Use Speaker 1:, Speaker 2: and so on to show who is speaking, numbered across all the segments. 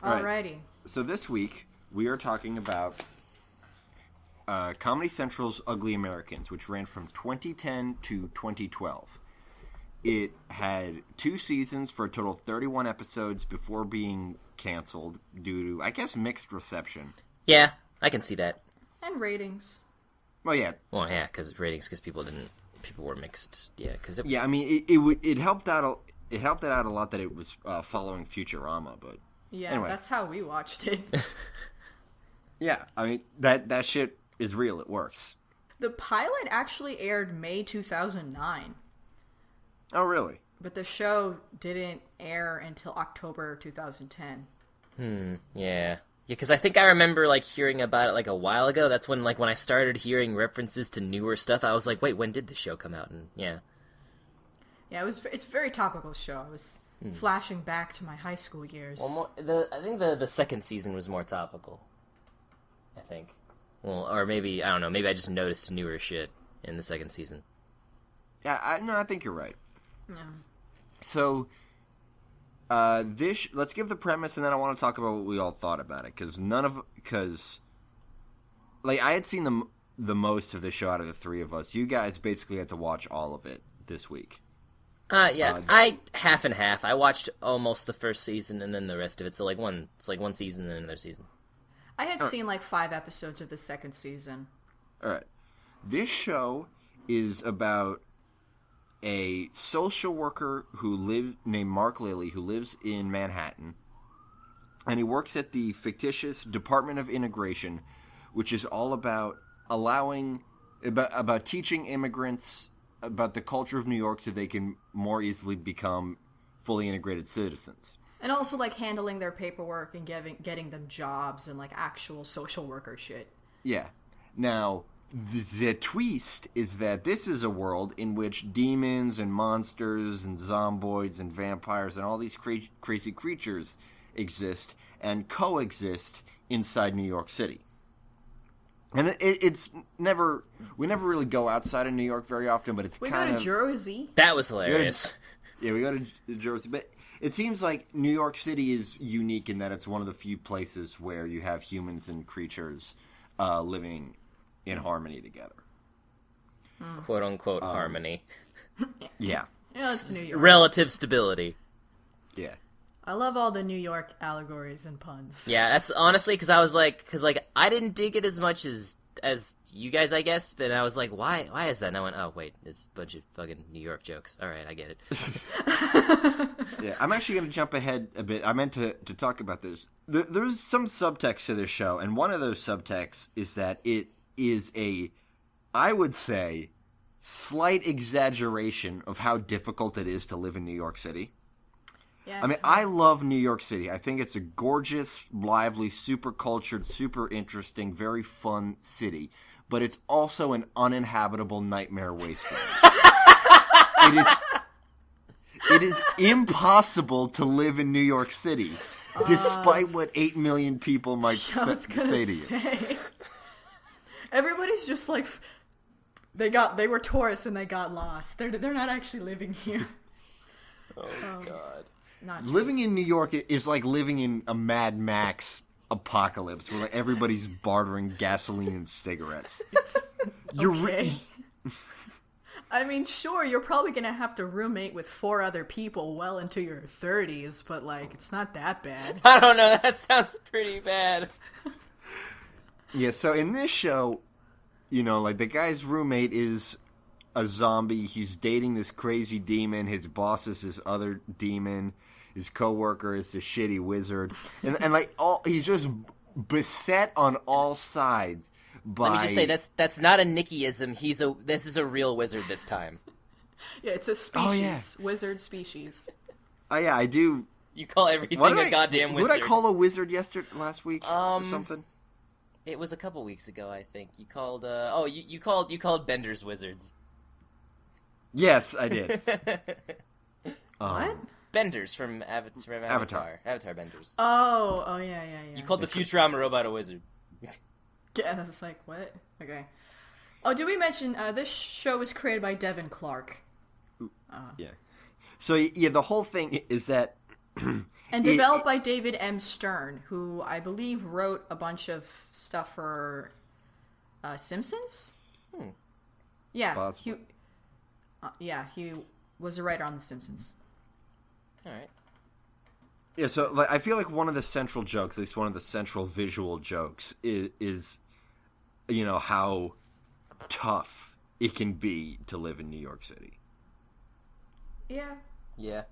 Speaker 1: Alrighty.
Speaker 2: So this week, we are talking about Comedy Central's Ugly Americans, which ran from 2010 to 2012. It had 2 seasons for a total of 31 episodes before being canceled due to, I guess, mixed reception.
Speaker 3: Yeah, I can see that.
Speaker 1: And ratings.
Speaker 2: Well, yeah.
Speaker 3: Well, yeah, because ratings, because people were mixed. Yeah, because it was...
Speaker 2: Yeah, I mean, it helped out. It helped it out a lot that it was following Futurama, but
Speaker 1: Yeah,
Speaker 2: anyway.
Speaker 1: That's how we watched it.
Speaker 2: Yeah, I mean that shit is real. It works.
Speaker 1: The pilot actually aired May 2009.
Speaker 2: Oh, really?
Speaker 1: But the show didn't air until October 2010.
Speaker 3: Yeah. Yeah, because I think I remember, hearing about it, a while ago. That's when I started hearing references to newer stuff, I was like, wait, when did the show come out? And, yeah.
Speaker 1: Yeah, it's a very topical show. I was flashing back to my high school years.
Speaker 3: Well, I think the second season was more topical. I think. Well, or maybe, I don't know, maybe I just noticed newer shit in the second season.
Speaker 2: Yeah, I think you're right.
Speaker 1: Yeah.
Speaker 2: So, let's give the premise, and then I want to talk about what we all thought about it, because I had seen the most of the show out of the three of us. You guys basically had to watch all of it this week.
Speaker 3: Yeah, I half and half. I watched almost the first season and then the rest of it. So one season and then another season.
Speaker 1: I had seen 5 episodes of the second season.
Speaker 2: All right. This show is about a social worker named Mark Lilly who lives in Manhattan, and he works at the fictitious Department of Integration, which is all about about teaching immigrants about the culture of New York so they can more easily become fully integrated citizens.
Speaker 1: And also, handling their paperwork and getting them jobs and, actual social worker shit.
Speaker 2: Yeah. Now, the twist is that this is a world in which demons and monsters and zomboids and vampires and all these crazy creatures exist and coexist inside New York City. And we never really go outside of New York very often, but it's kind of...
Speaker 1: We go to Jersey.
Speaker 3: That was hilarious.
Speaker 2: We go to Jersey, but it seems like New York City is unique in that it's one of the few places where you have humans and creatures living in harmony together.
Speaker 3: Quote-unquote harmony.
Speaker 2: Yeah.
Speaker 1: It's New York.
Speaker 3: Relative stability.
Speaker 2: Yeah.
Speaker 1: I love all the New York allegories and puns.
Speaker 3: Yeah, that's honestly because I was I didn't dig it as much as you guys, I guess, but I was like, why is that? And I went, oh wait, it's a bunch of fucking New York jokes. All right, I get it.
Speaker 2: Yeah, I'm actually going to jump ahead a bit. I meant to talk about this. There's some subtext to this show, and one of those subtexts is that it is I would say, slight exaggeration of how difficult it is to live in New York City.
Speaker 1: Yeah,
Speaker 2: I mean, I love New York City. I think it's a gorgeous, lively, super cultured, super interesting, very fun city. But it's also an uninhabitable nightmare wasteland. It is impossible to live in New York City, despite what 8 million people might say to you.
Speaker 1: Everybody's just they were tourists and they got lost. They're not actually living here.
Speaker 3: Oh God.
Speaker 2: Living in New York is like living in a Mad Max apocalypse where everybody's bartering gasoline and cigarettes.
Speaker 1: Okay. I mean, sure, you're probably going to have to roommate with 4 other people well into your 30s, but, it's not that bad.
Speaker 3: I don't know, that sounds pretty bad.
Speaker 2: Yeah, so in this show, the guy's roommate is a zombie. He's dating this crazy demon. His boss is this other demon. His coworker is this shitty wizard. And he's just beset on all sides by...
Speaker 3: Let me just say, that's not a Nicky-ism. This is a real wizard this time.
Speaker 1: Yeah, it's a species. Oh, yeah. Wizard species.
Speaker 2: Oh, yeah, I do.
Speaker 3: You call everything a goddamn wizard.
Speaker 2: Who did I call a wizard last week or something?
Speaker 3: It was a couple weeks ago, I think. You called, you called Bender's wizards.
Speaker 2: Yes, I did.
Speaker 1: What?
Speaker 3: Benders from Avatar. Avatar Benders.
Speaker 1: Oh, yeah.
Speaker 3: You called the Futurama robot a wizard.
Speaker 1: Yeah, I was like, what? Okay. Oh, did we mention, this show was created by Devin Clark.
Speaker 2: Yeah. So, yeah, the whole thing is that
Speaker 1: And developed by David M. Stern, who I believe wrote a bunch of stuff for Simpsons? Yeah.
Speaker 2: Possible.
Speaker 1: He was a writer on The Simpsons.
Speaker 3: All right.
Speaker 2: Yeah, so like, I feel like one of the central jokes, at least one of the central visual jokes, is how tough it can be to live in New York City.
Speaker 1: Yeah.
Speaker 3: Yeah.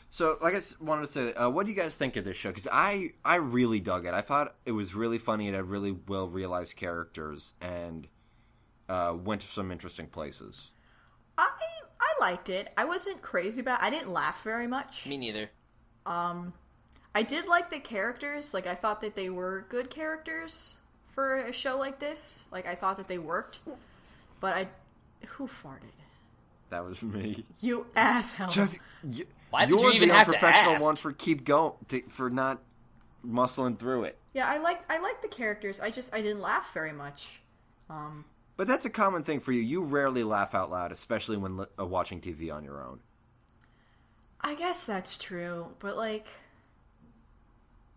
Speaker 2: So, like I wanted to say, what do you guys think of this show? Because I really dug it. I thought it was really funny. It had really well-realized characters and went to some interesting places.
Speaker 1: I liked it. I wasn't crazy about it. I didn't laugh very much.
Speaker 3: Me neither.
Speaker 1: I did like the characters. Like, I thought that they were good characters for a show like this. Like, I thought that they worked. But who farted?
Speaker 2: That was me.
Speaker 1: You asshole.
Speaker 3: Why did you even have to ask?
Speaker 2: You're the unprofessional one for for not muscling through it.
Speaker 1: Yeah, I like the characters. I didn't laugh very much.
Speaker 2: But that's a common thing for you. You rarely laugh out loud, especially when watching TV on your own.
Speaker 1: I guess that's true, but like,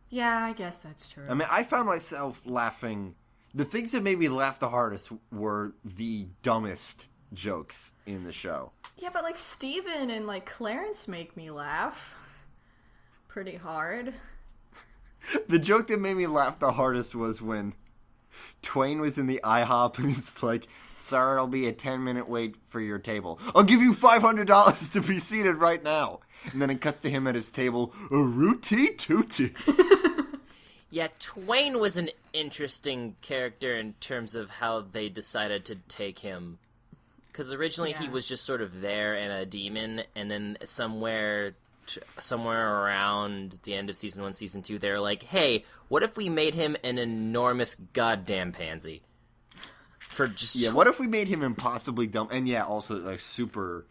Speaker 1: yeah, I guess that's true.
Speaker 2: I mean, I found myself laughing. The things that made me laugh the hardest were the dumbest jokes in the show.
Speaker 1: Yeah, but like Steven and like Clarence make me laugh pretty hard.
Speaker 2: The joke that made me laugh the hardest was when Twain was in the IHOP and he's like, "Sorry, it'll be a 10-minute wait for your table. I'll give you $500 to be seated right now." And then it cuts to him at his table, a rooty tooty.
Speaker 3: Yeah, Twain was an interesting character in terms of how they decided to take him. Because originally he was just sort of there and a demon, and then somewhere around the end of Season 1, Season 2, they were like, hey, what if we made him an enormous goddamn pansy?
Speaker 2: What if we made him impossibly dumb? And yeah, also, like, super...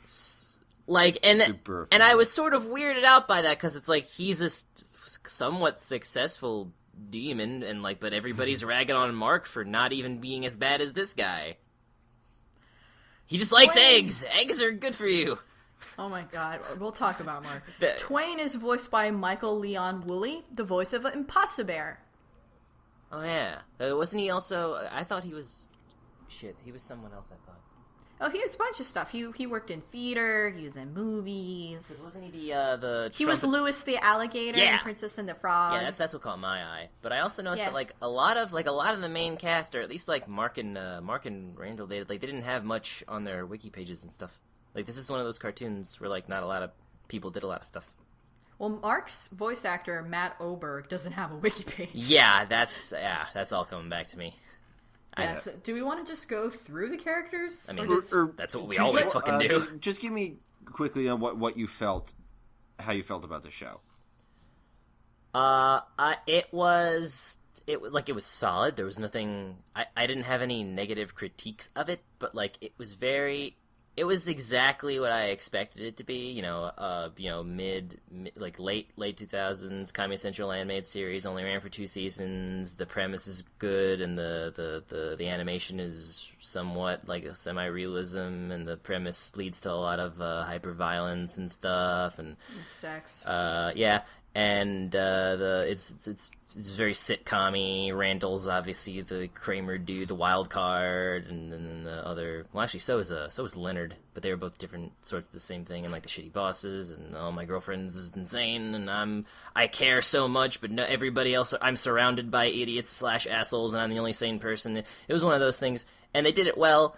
Speaker 3: Like,
Speaker 2: super
Speaker 3: and I was sort of weirded out by that, because it's like, he's a somewhat successful demon, and like, but everybody's ragging on Mark for not even being as bad as this guy. He just likes eggs! Eggs are good for you!
Speaker 1: Oh my god, we'll talk about Mark. Twain is voiced by Michael Leon Woolley, the voice of Impossibear.
Speaker 3: Oh yeah. Wasn't he also... I thought he was... Shit, he was someone else, I thought.
Speaker 1: Oh, he has a bunch of stuff. He worked in theater, he was in movies.
Speaker 3: Wasn't he the
Speaker 1: He was Louis the Alligator in Princess and the Frog.
Speaker 3: Yeah, that's what caught my eye. But I also noticed that like a lot of the main cast, or at least like Mark and Randall, they didn't have much on their wiki pages and stuff. Like, this is one of those cartoons where like not a lot of people did a lot of stuff.
Speaker 1: Well, Mark's voice actor, Matt Oberg, doesn't have a wiki page.
Speaker 3: Yeah, that's all coming back to me.
Speaker 1: Yeah, so do we want to just go through the characters?
Speaker 3: I mean, that's what we always fucking do.
Speaker 2: Just give me quickly on what you felt, how you felt about the show.
Speaker 3: It was solid. There was nothing. I didn't have any negative critiques of it, but like it was exactly what I expected it to be. Mid like late 2000s Comedy Central animated series, only ran for 2 seasons. The premise is good, and the animation is somewhat like a semi-realism, and the premise leads to a lot of hyper-violence and stuff, and
Speaker 1: sex.
Speaker 3: And it's very sitcom-y. Randall's obviously the Kramer dude, the wild card, and then the other. Well, actually, so was Leonard, but they were both different sorts of the same thing. And like the shitty bosses, and oh, my girlfriend's is insane, and I care so much, but no, everybody else. I'm surrounded by idiots / assholes, and I'm the only sane person. It was one of those things, and they did it well.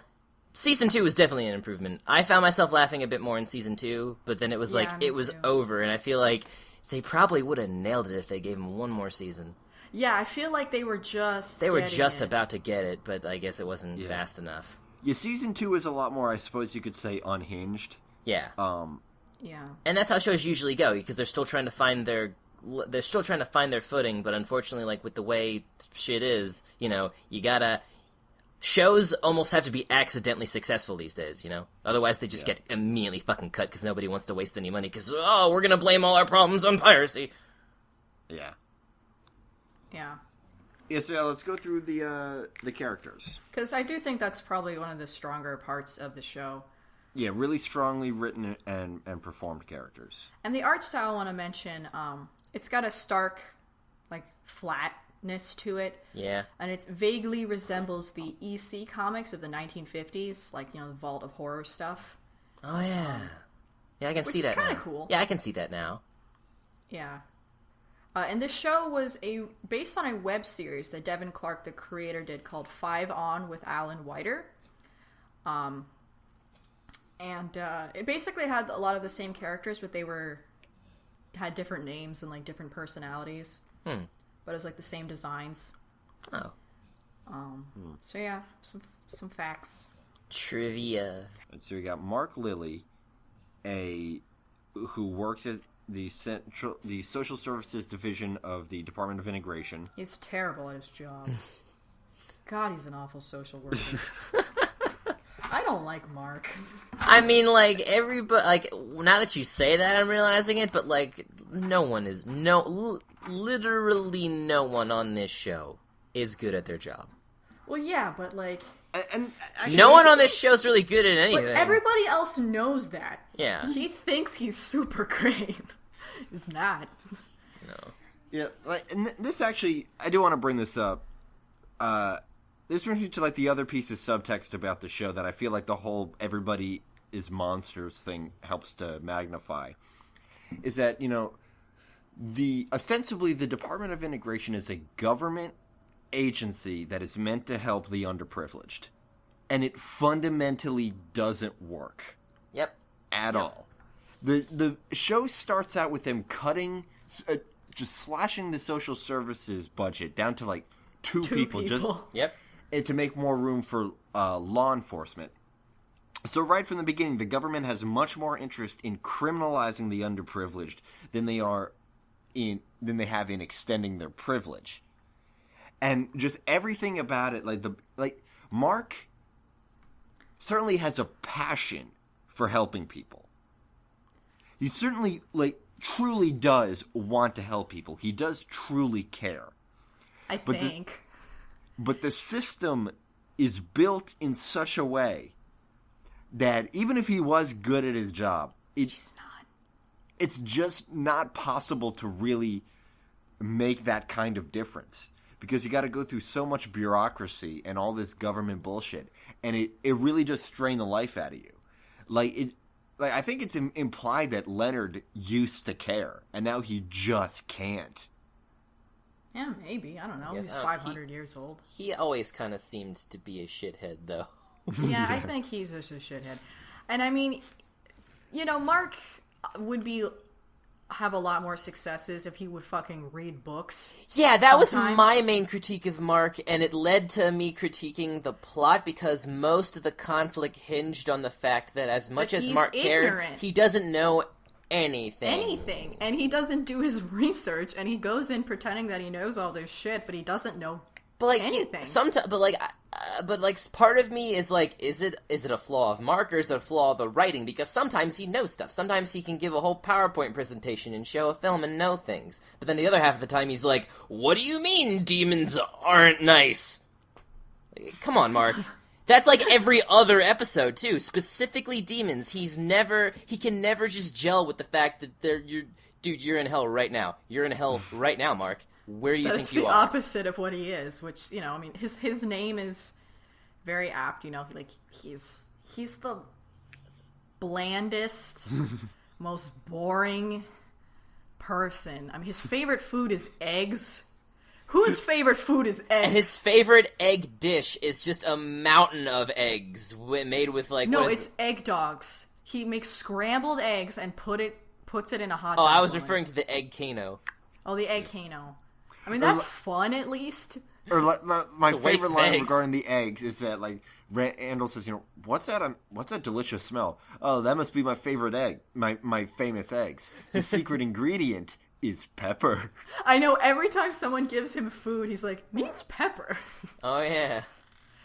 Speaker 3: Season 2 was definitely an improvement. I found myself laughing a bit more in Season 2, but then it was it was over, and I feel like they probably would have nailed it if they gave him one more season.
Speaker 1: Yeah, I feel like they were just
Speaker 3: about to get it, but I guess it wasn't fast enough.
Speaker 2: Yeah, Season 2 is a lot more, I suppose you could say, unhinged.
Speaker 3: Yeah.
Speaker 1: Yeah.
Speaker 3: And that's how shows usually go, because they're still trying to find their footing, but unfortunately, like, with the way shit is, you gotta... Shows almost have to be accidentally successful these days, Otherwise, they just get immediately fucking cut because nobody wants to waste any money because, we're gonna blame all our problems on piracy.
Speaker 2: Yeah.
Speaker 1: Yeah.
Speaker 2: Yeah, so let's go through the characters.
Speaker 1: Because I do think that's probably one of the stronger parts of the show.
Speaker 2: Yeah, really strongly written and performed characters.
Speaker 1: And the art style I want to mention, it's got a stark, like, flatness to it.
Speaker 3: Yeah.
Speaker 1: And it vaguely resembles the EC comics of the 1950s, like, the Vault of Horror stuff.
Speaker 3: Oh, yeah. Yeah, I can see that now.
Speaker 1: Which is kind of cool.
Speaker 3: Yeah, I can see that now.
Speaker 1: Yeah. And this show was based on a web series that Devin Clark, the creator, did called 5 On with Alan Whiter. And it basically had a lot of the same characters, but they had different names and like different personalities. But it was like the same designs.
Speaker 3: Oh.
Speaker 1: So yeah, some facts.
Speaker 3: Trivia.
Speaker 2: And so we got Mark Lilly, who works at the Social Services Division of the Department of Integration.
Speaker 1: He's terrible at his job. God, he's an awful social worker. I don't like Mark.
Speaker 3: I mean, like, everybody, like, now that you say that, I'm realizing it, but, like, literally no one on this show is good at their job.
Speaker 1: Well, yeah, but, like...
Speaker 2: And
Speaker 3: no one on this show is really good at anything.
Speaker 1: But everybody else knows that.
Speaker 3: Yeah.
Speaker 1: He thinks he's super great. He's not.
Speaker 3: No.
Speaker 2: Yeah, like, and this actually, I do want to bring this up. This brings me to, like, the other piece of subtext about the show that I feel like the whole everybody is monsters thing helps to magnify. Is that, ostensibly the Department of Integration is a government agency that is meant to help the underprivileged. And it fundamentally doesn't work.
Speaker 3: Yep.
Speaker 2: At all. The show starts out with them cutting, just slashing the social services budget down to, like, two people.
Speaker 3: Yep.
Speaker 2: And to make more room for law enforcement. So right from the beginning, the government has much more interest in criminalizing the underprivileged than they have in extending their privilege. And just everything about it, like Mark certainly has a passion for helping people. He certainly, like, truly does want to help people. He does truly care.
Speaker 1: I think.
Speaker 2: But the system is built in such a way that even if he was good at his job,
Speaker 1: He's not.
Speaker 2: It's just not possible to really make that kind of difference. Because you got to go through so much bureaucracy and all this government bullshit. And it really does strain the life out of you. I think it's implied that Leonard used to care. And now he just can't.
Speaker 1: Yeah, maybe. I don't know.
Speaker 3: Yes,
Speaker 1: He's 500 years old.
Speaker 3: He always kind of seemed to be a shithead, though.
Speaker 1: Yeah, I think he's just a shithead. And I mean, Mark would have a lot more successes if he would fucking read books.
Speaker 3: Yeah, that was
Speaker 1: sometimes.
Speaker 3: my main critique of Mark, and it led to me critiquing the plot because most of the conflict hinged on the fact that as much as Mark cared, he doesn't know anything. And
Speaker 1: he doesn't do his research, and he goes in pretending that he knows all this shit, but he doesn't know anything.
Speaker 3: Part of me is like, is it a flaw of Mark or is it a flaw of the writing? Because sometimes he knows stuff. Sometimes he can give a whole PowerPoint presentation and show a film and know things. But then the other half of the time he's like, what do you mean demons aren't nice? Come on, Mark. That's like every other episode too. Specifically demons. He can never just gel with the fact that you're in hell right now. You're in hell right now, Mark. Where do you think you are?
Speaker 1: That's the opposite of what he is, which, I mean, his name is very apt, like, he's the blandest, most boring person. I mean, his favorite food is eggs. Whose favorite food is eggs?
Speaker 3: And his favorite egg dish is just a mountain of eggs made with, like...
Speaker 1: No, it's egg dogs. He makes scrambled eggs and puts it in a hot dog.
Speaker 3: Oh, I was referring to the egg Kano.
Speaker 1: Oh, the egg Kano. I mean, that's fun, at least.
Speaker 2: Or my favorite line regarding the eggs is that, like, Randall says, what's that delicious smell? Oh, that must be my favorite egg, my famous eggs. The secret ingredient is pepper.
Speaker 1: I know, every time someone gives him food, he's like, needs pepper.
Speaker 3: Oh, yeah.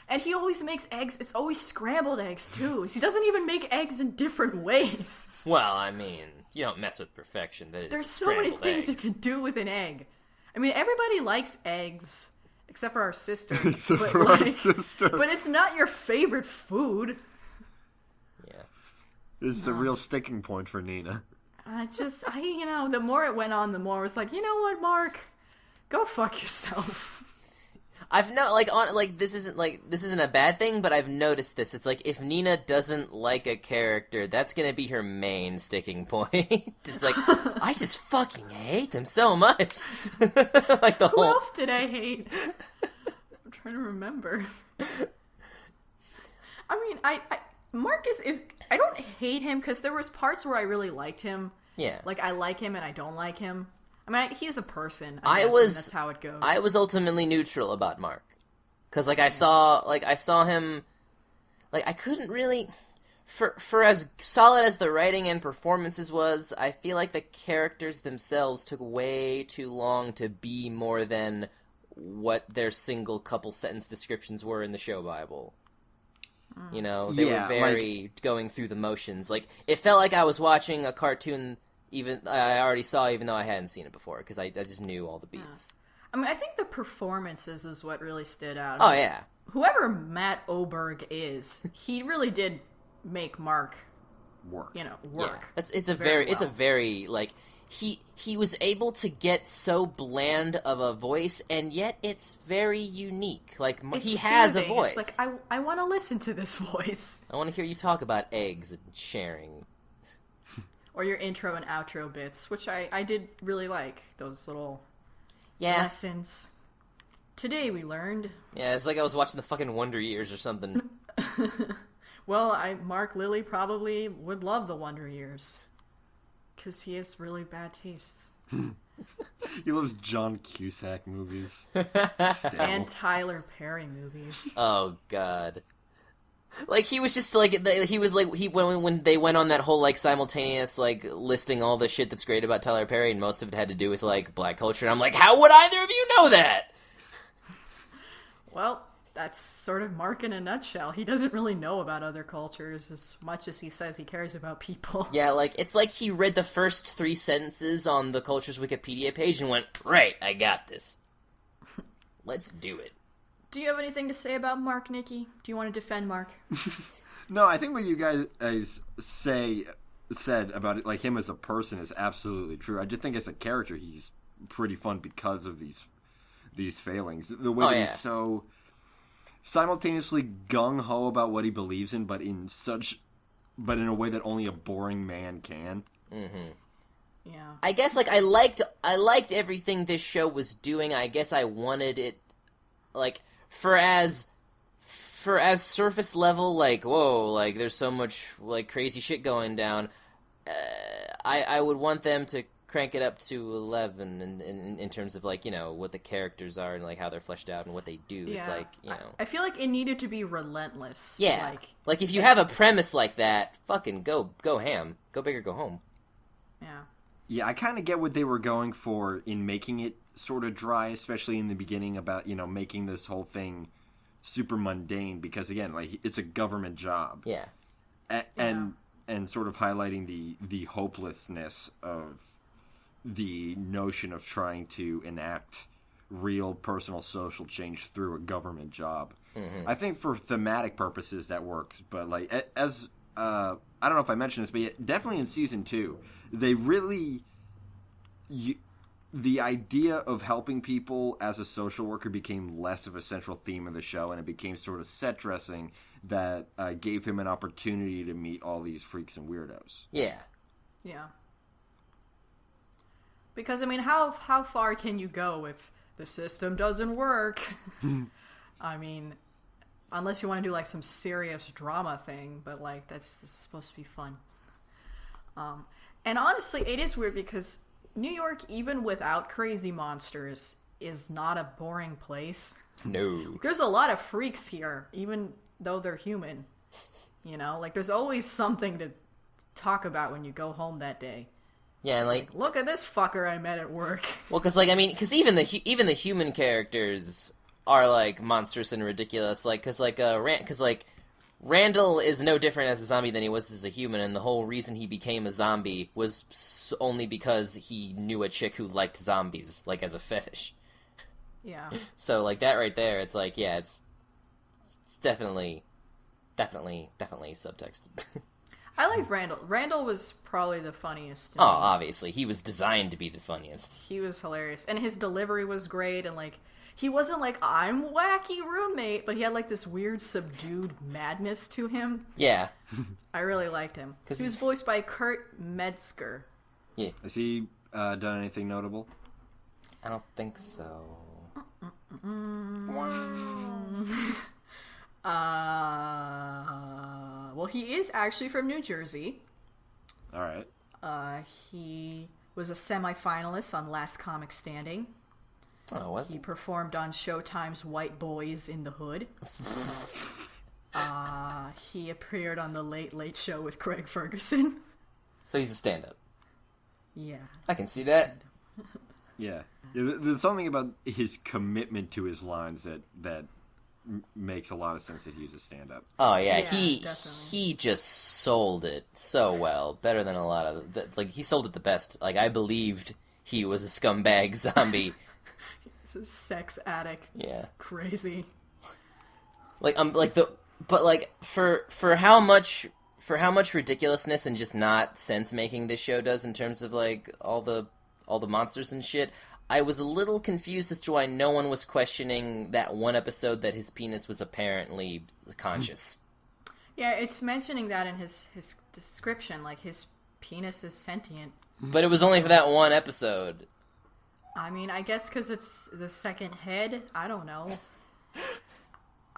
Speaker 1: And he always makes eggs, it's always scrambled eggs, too. He doesn't even make eggs in different ways.
Speaker 3: Well, I mean, you don't mess with perfection.
Speaker 1: There's so many things you can do with an egg. I mean, everybody likes eggs, except for our sister.
Speaker 2: Our sister.
Speaker 1: But it's not your favorite food.
Speaker 3: Yeah.
Speaker 2: This is a real sticking point for Nina.
Speaker 1: The more it went on, the more I was like, you know what, Mark? Go fuck yourself.
Speaker 3: This isn't a bad thing, but I've noticed this. It's like, if Nina doesn't like a character, that's gonna be her main sticking point. It's like, I just fucking hate them so much. Like
Speaker 1: Who else did I hate? I'm trying to remember. I mean, Marcus is... I don't hate him, because there was parts where I really liked him.
Speaker 3: Yeah.
Speaker 1: Like, I like him and I don't like him. I mean, he's a person,
Speaker 3: I
Speaker 1: guess,
Speaker 3: was...
Speaker 1: and that's how it goes.
Speaker 3: I was ultimately neutral about Mark. Because, I saw him... I couldn't really... For as solid as the writing and performances was, I feel like the characters themselves took way too long to be more than what their single couple sentence descriptions were in the show Bible. You know, they were very going through the motions. Like, it felt like I was watching a cartoon I already saw, even though I hadn't seen it before, because I just knew all the beats.
Speaker 1: I mean, I think the performances is what really stood out.
Speaker 3: Oh, yeah.
Speaker 1: Whoever Matt Oberg is, he really did make Mark work.
Speaker 3: Yeah. It's a very he was able to get so bland of a voice, and yet it's very unique. Like, he has a voice.
Speaker 1: It's like, I want to listen to this voice.
Speaker 3: I want to hear you talk about eggs and sharing.
Speaker 1: Or your intro and outro bits, which I did really like. Those little lessons. Today we learned...
Speaker 3: Yeah, it's like I was watching the fucking Wonder Years or something.
Speaker 1: Well, Mark Lilly probably would love the Wonder Years. Because he has really bad tastes.
Speaker 2: He loves John Cusack movies.
Speaker 1: And Tyler Perry movies.
Speaker 3: Oh, God. Like, he was just, when they went on that whole, simultaneous, listing all the shit that's great about Tyler Perry, and most of it had to do with, black culture, and I'm like, how would either of you know that?
Speaker 1: Well, that's sort of Mark in a nutshell. He doesn't really know about other cultures as much as he says he cares about people.
Speaker 3: Yeah, it's like he read the first 3 sentences on the Culture's Wikipedia page and went, right, I got this. Let's do it.
Speaker 1: Do you have anything to say about Mark, Nikki? Do you want to defend Mark?
Speaker 2: No, I think what you guys said about it, him as a person, is absolutely true. I just think as a character, he's pretty fun because of these failings. The way that he's so simultaneously gung-ho about what he believes in, but in a way that only a boring man can.
Speaker 3: Mm-hmm.
Speaker 1: Yeah.
Speaker 3: I guess, I liked everything this show was doing. I guess I wanted it, for as surface level, whoa, there's so much, crazy shit going down, I would want them to crank it up to 11 in terms of, what the characters are and, how they're fleshed out and what they do.
Speaker 1: Yeah.
Speaker 3: It's
Speaker 1: I feel like it needed to be relentless.
Speaker 3: Yeah. If you have a premise like that, fucking go ham. Go big or go home.
Speaker 1: Yeah.
Speaker 2: Yeah, I kind of get what they were going for in making it sort of dry, especially in the beginning about, making this whole thing super mundane because, again, it's a government job.
Speaker 3: Yeah.
Speaker 2: And sort of highlighting the hopelessness of the notion of trying to enact real personal social change through a government job.
Speaker 3: Mm-hmm.
Speaker 2: I think for thematic purposes that works, but as I don't know if I mentioned this, but definitely in season 2, they really the idea of helping people as a social worker became less of a central theme of the show, and it became sort of set dressing that gave him an opportunity to meet all these freaks and weirdos.
Speaker 3: Yeah.
Speaker 1: Yeah. Because, I mean, how far can you go if the system doesn't work? I mean, unless you want to do, some serious drama thing, but, this is supposed to be fun. And honestly, it is weird because New York, even without crazy monsters, is not a boring place.
Speaker 3: No.
Speaker 1: There's a lot of freaks here, even though they're human. There's always something to talk about when you go home that day.
Speaker 3: Yeah, and
Speaker 1: look at this fucker I met at work.
Speaker 3: Well, because even the human characters are monstrous and ridiculous. Randall is no different as a zombie than he was as a human, and the whole reason he became a zombie was only because he knew a chick who liked zombies, as a fetish.
Speaker 1: Yeah.
Speaker 3: So, that right there, it's it's definitely subtext.
Speaker 1: I like Randall. Randall was probably the funniest to
Speaker 3: Oh,
Speaker 1: me.
Speaker 3: obviously. He was designed to be the funniest.
Speaker 1: He was hilarious. And his delivery was great, and, like, he wasn't like, I'm wacky roommate, but he had, like, this weird subdued madness to him.
Speaker 3: Yeah.
Speaker 1: I really liked him. He was voiced by Kurt Metzger.
Speaker 3: Yeah.
Speaker 2: Has he done anything notable?
Speaker 3: I don't think so.
Speaker 1: Well, he is actually from New Jersey.
Speaker 2: All right.
Speaker 1: He was a semifinalist on Last Comic Standing.
Speaker 3: Oh, was
Speaker 1: He
Speaker 3: he?
Speaker 1: performed on Showtime's White Boys in the Hood. He appeared on The Late Late Show with Craig Ferguson.
Speaker 3: So he's a stand-up.
Speaker 1: Yeah.
Speaker 3: I can see that.
Speaker 2: Yeah. There's something about his commitment to his lines that makes a lot of sense that he's a stand-up.
Speaker 3: Oh yeah,
Speaker 1: Yeah,
Speaker 3: he
Speaker 1: definitely.
Speaker 3: he just sold it so well, better than a lot of like he sold it the best. Like I believed he was a scumbag zombie.
Speaker 1: He's a sex addict.
Speaker 3: Yeah,
Speaker 1: Crazy.
Speaker 3: like but like for how much ridiculousness and just not sense making this show does in terms of like all the monsters and shit. I was a little confused as to why no one was questioning that one episode that his penis was apparently conscious.
Speaker 1: Yeah, it's mentioning that in his description, like his penis is sentient.
Speaker 3: But it was only for that one episode.
Speaker 1: I mean, I guess because it's the second head. I don't know.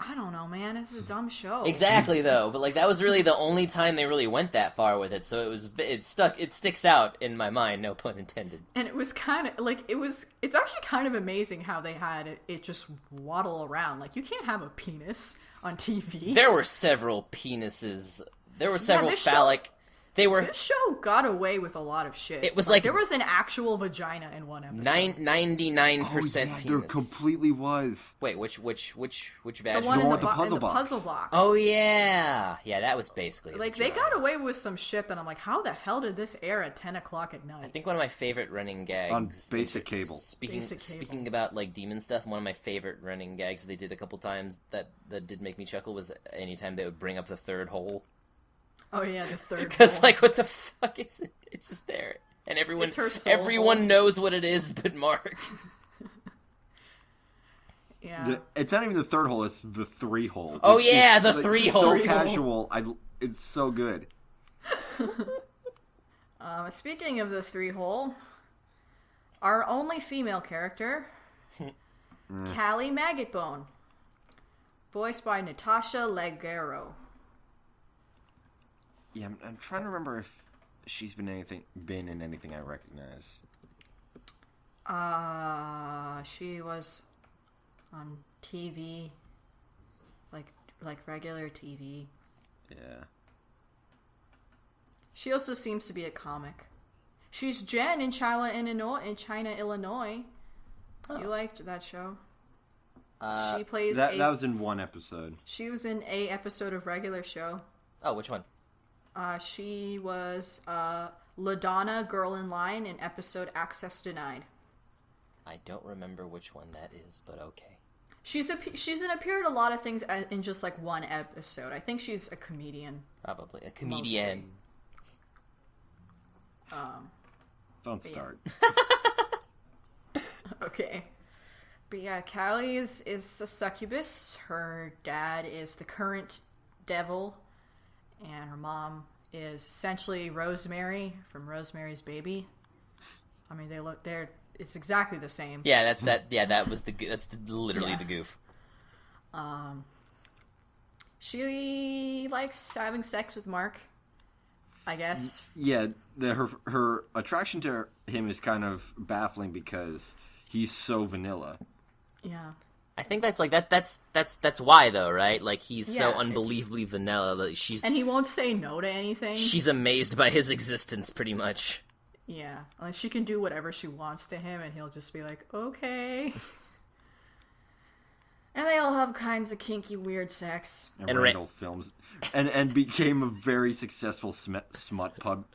Speaker 1: I don't know, man. It's a dumb show.
Speaker 3: Exactly, though. But like that was really the only time they really went that far with it. So it sticks out in my mind. No pun intended.
Speaker 1: And it was kind of like it's actually kind of amazing how they had it just waddle around. Like, you can't have a penis on TV.
Speaker 3: There were several penises. There were several
Speaker 1: this
Speaker 3: phallic. They were
Speaker 1: This show got away with a lot of shit.
Speaker 3: It was like
Speaker 1: there was an actual vagina in one episode.
Speaker 3: 99%
Speaker 2: Oh, yeah,
Speaker 3: penis.
Speaker 2: there completely was.
Speaker 3: Wait, which
Speaker 1: The
Speaker 3: badge?
Speaker 1: one,
Speaker 2: The
Speaker 1: in
Speaker 2: one with
Speaker 1: the,
Speaker 2: the
Speaker 1: in
Speaker 2: puzzle
Speaker 1: the
Speaker 2: box.
Speaker 1: puzzle box.
Speaker 3: Oh yeah, that was basically a
Speaker 1: Like, they
Speaker 3: vagina.
Speaker 1: got away with some shit that I'm like, how the hell did this air at 10 o'clock at night?
Speaker 3: I think one of my favorite running gags
Speaker 2: On basic cable.
Speaker 3: Speaking about like demon stuff, one of my favorite running gags that they did a couple times that did make me chuckle was anytime they would bring up the third hole.
Speaker 1: Oh yeah, the third
Speaker 3: Because
Speaker 1: one.
Speaker 3: like, what the fuck is it? It's just there, and
Speaker 1: It's her soul
Speaker 3: everyone
Speaker 1: hole.
Speaker 3: knows what it is, but Mark.
Speaker 1: Yeah.
Speaker 2: It's not even the third hole; it's the 3 hole.
Speaker 3: Oh,
Speaker 2: It's
Speaker 3: yeah,
Speaker 2: just,
Speaker 3: the 3 hole.
Speaker 2: So casual. It's so good.
Speaker 1: Speaking of the 3 hole, our only female character, Callie Maggotbone, voiced by Natasha Leggero.
Speaker 2: Yeah, I'm trying to remember if she's been in anything I recognize.
Speaker 1: She was on TV, like regular TV.
Speaker 2: Yeah.
Speaker 1: She also seems to be a comic. She's Jen in China, Illinois.
Speaker 3: Oh.
Speaker 1: You liked that show?
Speaker 3: Uh,
Speaker 1: She plays
Speaker 2: That was in one episode.
Speaker 1: She was in a episode of regular show.
Speaker 3: oh, which one?
Speaker 1: She was LaDonna Girl in Line in episode Access Denied.
Speaker 3: I don't remember which one that is, but okay.
Speaker 1: She's appeared a lot of things in just like one episode. I think she's a comedian.
Speaker 3: Probably a comedian.
Speaker 2: Don't start.
Speaker 1: Okay. But yeah, Callie is a succubus. Her dad is the current devil. And her mom is essentially Rosemary from Rosemary's Baby. I mean, it's exactly the same.
Speaker 3: Yeah, that's that. Yeah, that's literally
Speaker 1: Yeah.
Speaker 3: the goof.
Speaker 1: She likes having sex with Mark, I guess.
Speaker 2: Yeah, her attraction to him is kind of baffling because he's so vanilla.
Speaker 1: Yeah.
Speaker 3: I think that's like that's why though, right? Like he's
Speaker 1: Yeah,
Speaker 3: so
Speaker 1: it's-
Speaker 3: unbelievably vanilla that
Speaker 1: And he won't say no to anything.
Speaker 3: she's amazed by his existence, pretty much.
Speaker 1: Yeah. Like, she can do whatever she wants to him, and he'll just be like, okay. And they all have kinds of kinky, weird sex.
Speaker 2: And Randall films and became a very successful smut pub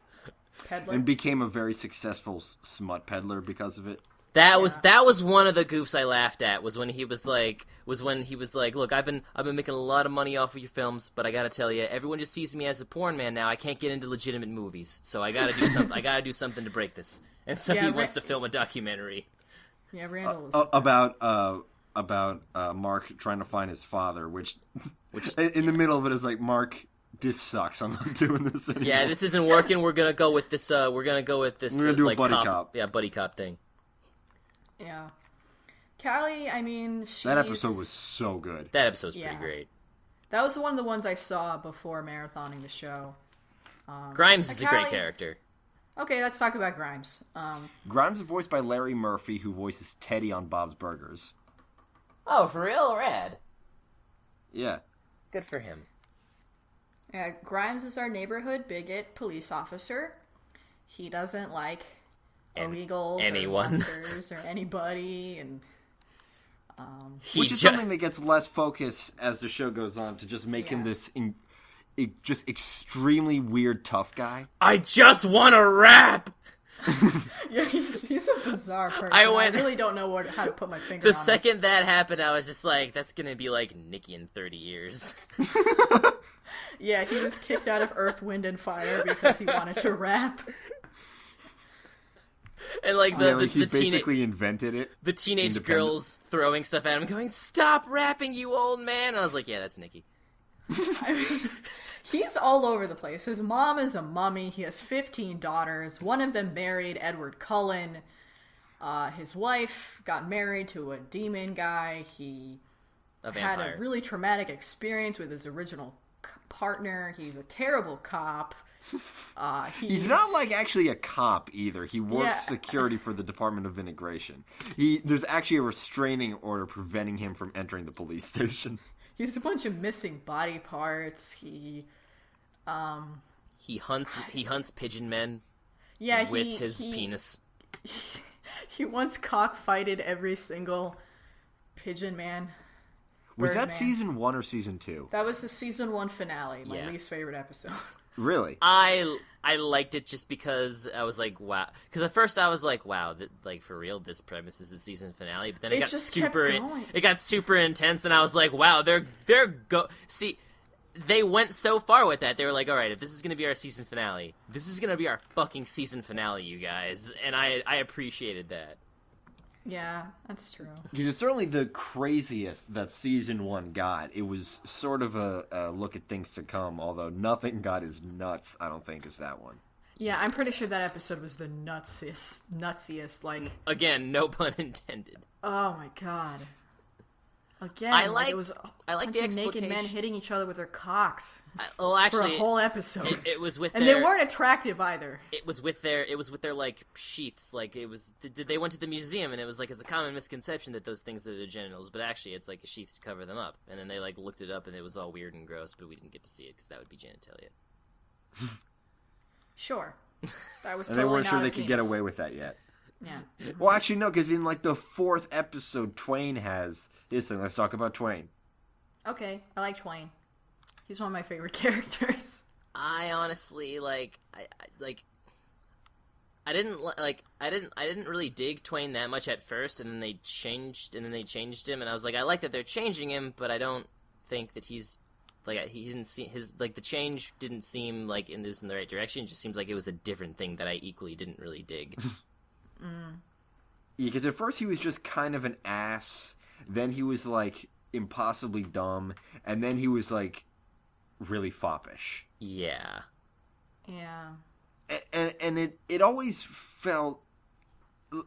Speaker 1: Peddler.
Speaker 2: and became a very successful smut peddler because of it.
Speaker 3: That was one of the goofs I laughed at. Was when he was like, look, I've been making a lot of money off of your films, but I gotta tell you, everyone just sees me as a porn man now. I can't get into legitimate movies, so I gotta do something. I gotta do something to break this. And so he wants to film a documentary.
Speaker 1: Yeah, Randall was
Speaker 2: about Mark trying to find his father, which in the middle of it is like, Mark, this sucks. I'm not doing this anymore.
Speaker 3: Yeah, this isn't working. We're gonna go with this. We're gonna do a
Speaker 2: buddy cop.
Speaker 3: Yeah, buddy cop thing.
Speaker 1: Yeah. Callie, I mean,
Speaker 2: that episode was so good.
Speaker 3: That episode's pretty great.
Speaker 1: That was one of the ones I saw before marathoning the show.
Speaker 3: Grimes is a great character.
Speaker 1: Okay, let's talk about Grimes.
Speaker 2: Grimes is voiced by Larry Murphy, who voices Teddy on Bob's Burgers.
Speaker 3: Oh, for real? Rad.
Speaker 2: Yeah.
Speaker 3: Good for him.
Speaker 1: Yeah, Grimes is our neighborhood bigot police officer. He doesn't like illegals
Speaker 3: anyone.
Speaker 1: Or monsters or anybody, and
Speaker 2: which is something that gets less focus as the show goes on to just make him this just extremely weird tough guy.
Speaker 3: I just want to rap.
Speaker 1: Yeah, he's a bizarre person. I really don't know how to put my finger on
Speaker 3: The second that happened, I was just like, that's gonna be like Nikki in 30 years.
Speaker 1: Yeah, he was kicked out of Earth, Wind, and Fire because he wanted to rap.
Speaker 3: And like
Speaker 2: he basically invented it.
Speaker 3: The teenage girls throwing stuff at him, going, "Stop rapping, you old man!" And I was like, "Yeah, that's Nikki."
Speaker 1: I mean, he's all over the place. His mom is a mummy. He has 15 daughters. One of them married Edward Cullen. His wife got married to a demon guy. He had a really traumatic experience with his original partner. He's a terrible cop.
Speaker 2: He's not like actually a cop either. He works security for the Department of Integration. There's actually a restraining order preventing him from entering the police station.
Speaker 1: He's a bunch of missing body parts. He
Speaker 3: hunts pigeon men.
Speaker 1: Yeah,
Speaker 3: with his penis.
Speaker 1: He once cockfighted every single pigeon man.
Speaker 2: Was that season 1 or season 2?
Speaker 1: That was the season 1 finale. My least favorite episode.
Speaker 2: Really?
Speaker 3: I liked it just because I was like, wow. Because at first I was like, wow, like for real, this premise is the season finale. But then it got super intense, and I was like, wow, see, they went so far with that. They were like, all right, if this is gonna be our season finale, this is gonna be our fucking season finale, you guys. And I appreciated that.
Speaker 1: Yeah, that's true.
Speaker 2: Because it's certainly the craziest that season 1 got. It was sort of a look at things to come, although nothing got as nuts, I don't think, as that one.
Speaker 1: Yeah, I'm pretty sure that episode was the nutsiest, like...
Speaker 3: Again, no pun intended.
Speaker 1: Oh my god. Again, it was a bunch of naked men hitting each other with their cocks.
Speaker 3: Well, actually,
Speaker 1: for a whole episode.
Speaker 3: It was with
Speaker 1: and they weren't attractive either.
Speaker 3: It was with their like sheaths. Like it was, they went to the museum, and it was like it's a common misconception that those things are their genitals, but actually it's like a sheath to cover them up. And then they like looked it up, and it was all weird and gross, but we didn't get to see it because that would be genitalia.
Speaker 1: Sure, that was.
Speaker 2: And they weren't sure they could get away with that yet.
Speaker 1: Yeah.
Speaker 2: Well, actually, no, because in like the 4th episode, Twain has his thing. Let's talk about Twain.
Speaker 1: Okay, I like Twain. He's one of my favorite characters.
Speaker 3: I honestly I didn't really dig Twain that much at first, and then they changed him, and I was like, I like that they're changing him, but I don't think that he's like he didn't see his like the change didn't seem like in the right direction. It just seems like it was a different thing that I equally didn't really dig.
Speaker 2: Yeah, because at first he was just kind of an ass, then he was like impossibly dumb, and then he was like really foppish.
Speaker 3: Yeah.
Speaker 2: And it always felt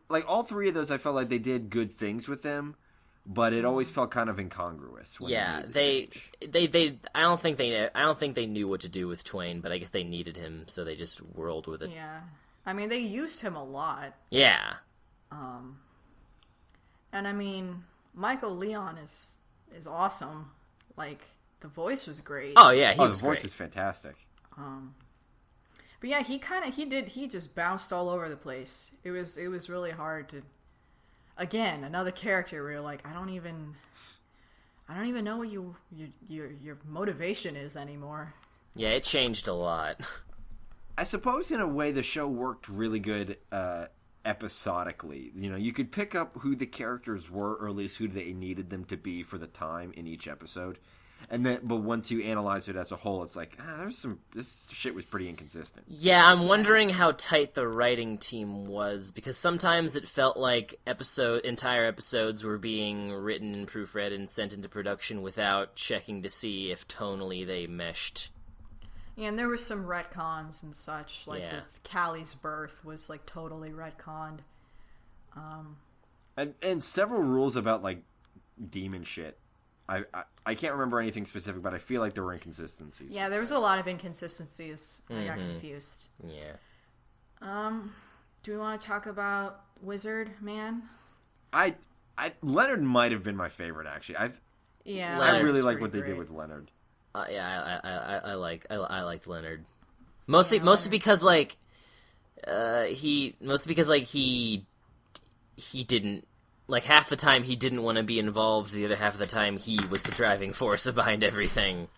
Speaker 2: like all 3 of those I felt like they did good things with them, but it always felt kind of incongruous. When
Speaker 3: they I don't think they knew what to do with Twain, but I guess they needed him, so they just rolled with it.
Speaker 1: Yeah. I mean, they used him a lot.
Speaker 3: Yeah.
Speaker 1: And I mean, Michael Leon is awesome. Like, the voice was great.
Speaker 3: Oh yeah,
Speaker 2: the voice is fantastic.
Speaker 1: But yeah, he just bounced all over the place. It was really hard to, again, another character where you're like, I don't even know what your motivation is anymore.
Speaker 3: Yeah, it changed a lot.
Speaker 2: I suppose in a way the show worked really good episodically. You know, you could pick up who the characters were, or at least who they needed them to be for the time in each episode. But once you analyze it as a whole, it's like, this shit was pretty inconsistent.
Speaker 3: Yeah, I'm wondering how tight the writing team was, because sometimes it felt like entire episodes were being written and proofread and sent into production without checking to see if tonally they meshed.
Speaker 1: Yeah, and there were some retcons and such, like with Callie's birth was like totally retconned.
Speaker 2: And several rules about like demon shit. I can't remember anything specific, but I feel like there were inconsistencies.
Speaker 1: Yeah, there was a lot of inconsistencies. I got confused.
Speaker 3: Yeah.
Speaker 1: Do we want to talk about Wizard Man?
Speaker 2: Leonard might have been my favorite, actually. I really like what they did with Leonard.
Speaker 3: I liked Leonard. Mostly because he didn't, like, half the time he didn't want to be involved, the other half of the time he was the driving force behind everything.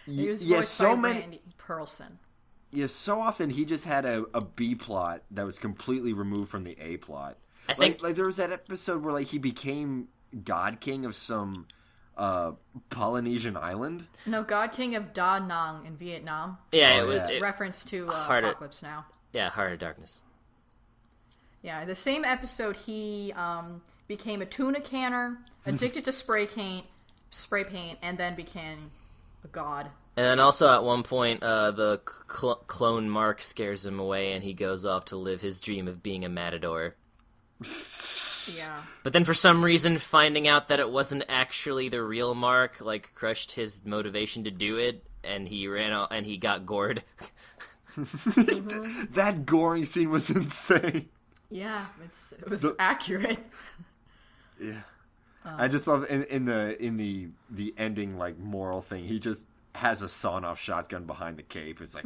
Speaker 1: He was voiced by Randy Perlson.
Speaker 2: Yeah, so often he just had a B plot that was completely removed from the A plot.
Speaker 3: I think
Speaker 2: like there was that episode where like he became God King of some Polynesian island.
Speaker 1: No, God King of Da Nang in Vietnam.
Speaker 3: Yeah, it was
Speaker 1: reference to Apocalypse Now.
Speaker 3: Yeah, Heart of Darkness.
Speaker 1: Yeah, the same episode he became a tuna canner, addicted to spray paint, and then became a god.
Speaker 3: And then also at one point, the clone Mark scares him away, and he goes off to live his dream of being a matador.
Speaker 1: Yeah.
Speaker 3: But then for some reason, finding out that it wasn't actually the real Mark, like, crushed his motivation to do it, and he ran out, and he got gored.
Speaker 2: That goring scene was insane.
Speaker 1: Yeah, it was accurate.
Speaker 2: Yeah. I just love in the ending, like, moral thing, he just has a sawn-off shotgun behind the cape. It's like,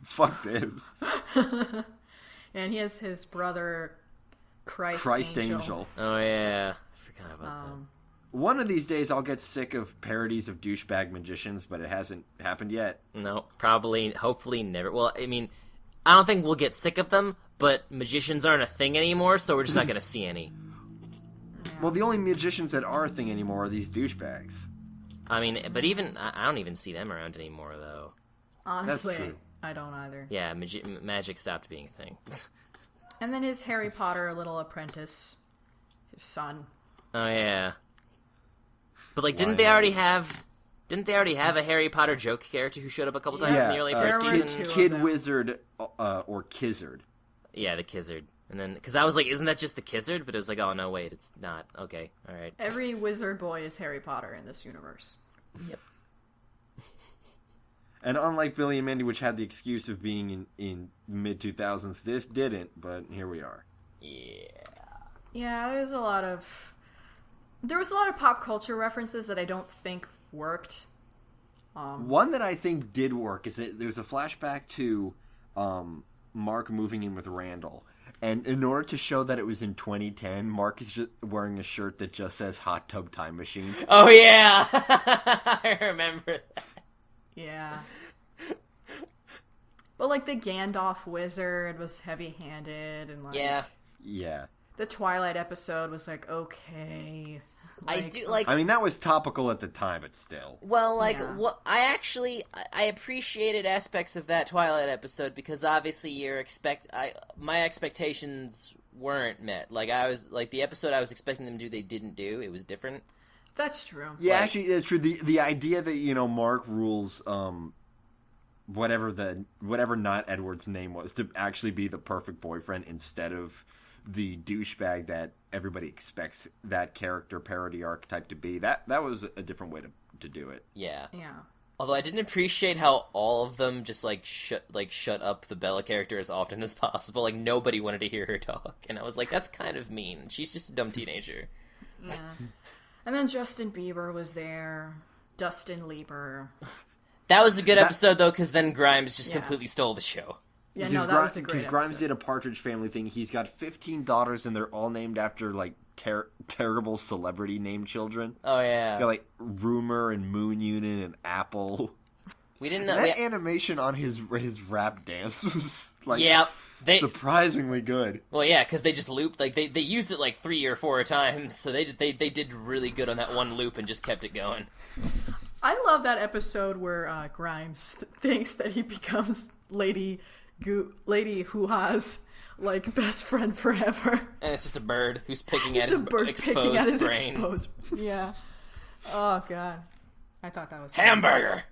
Speaker 2: fuck this.
Speaker 1: And he has his brother, Christ Angel.
Speaker 3: Oh, yeah. I forgot about that.
Speaker 2: One of these days I'll get sick of parodies of douchebag magicians, but it hasn't happened yet.
Speaker 3: No, hopefully never. Well, I mean, I don't think we'll get sick of them, but magicians aren't a thing anymore, so we're just not going to see any.
Speaker 2: Well, the only magicians that are a thing anymore are these douchebags.
Speaker 3: I mean, but I don't even see them around anymore, though.
Speaker 1: Honestly,
Speaker 2: That's true.
Speaker 1: I don't either.
Speaker 3: Yeah, magic stopped being a thing.
Speaker 1: And then his Harry Potter little apprentice, his son.
Speaker 3: Oh, yeah. But, like, didn't they already have a Harry Potter joke character who showed up a couple times in the early first season?
Speaker 2: Kid Wizard, or Kizzard.
Speaker 3: Yeah, the Kizzard. And then, because I was like, isn't that just the Kizzard? But it was like, oh, no, wait, it's not. Okay, alright.
Speaker 1: Every wizard boy is Harry Potter in this universe.
Speaker 3: Yep.
Speaker 2: And unlike Billy and Mandy, which had the excuse of being in mid-2000s, this didn't, but here we are.
Speaker 3: Yeah.
Speaker 1: Yeah, there was a lot of pop culture references that I don't think worked.
Speaker 2: One that I think did work is that there's a flashback to Mark moving in with Randall. And in order to show that it was in 2010, Mark is just wearing a shirt that just says Hot Tub Time Machine.
Speaker 3: Oh, yeah! I remember that.
Speaker 1: Yeah. But, like, the Gandalf wizard was heavy-handed, and, like...
Speaker 2: Yeah.
Speaker 1: The Twilight episode was, like, okay.
Speaker 3: I do, like...
Speaker 2: I mean, that was topical at the time, but still.
Speaker 3: Well, like, what I appreciated aspects of that Twilight episode, because obviously my expectations weren't met. Like, the episode I was expecting them to do, they didn't do. It was different.
Speaker 1: That's true.
Speaker 2: Yeah, actually, that's true. The idea that, Mark rules, whatever not Edward's name was, to actually be the perfect boyfriend instead of the douchebag that everybody expects that character parody archetype to be. That was a different way to do it.
Speaker 3: Yeah.
Speaker 1: Yeah.
Speaker 3: Although I didn't appreciate how all of them just shut up the Bella character as often as possible. Like, nobody wanted to hear her talk, and I was like, that's kind of mean. She's just a dumb teenager.
Speaker 1: Yeah. And then Justin Bieber was there. Dustin Lieber.
Speaker 3: That was a good episode, though, because then Grimes just completely stole the show.
Speaker 1: Yeah, no, that was a great episode.
Speaker 2: Because Grimes did a Partridge Family thing. He's got 15 daughters, and they're all named after, like, terrible celebrity named children.
Speaker 3: Oh, yeah.
Speaker 2: He's got, like, Rumor and Moon Unit and Apple.
Speaker 3: We didn't know
Speaker 2: that animation on his rap dance was like surprisingly good.
Speaker 3: Well, yeah, because they just looped like they used it like 3 or 4 times, so they did really good on that one loop and just kept it going.
Speaker 1: I love that episode where Grimes thinks that he becomes Lady Hoo-Ha's like best friend forever,
Speaker 3: and it's just a bird who's picking at his exposed brain.
Speaker 1: Yeah. Oh god, I thought that was
Speaker 3: hamburger.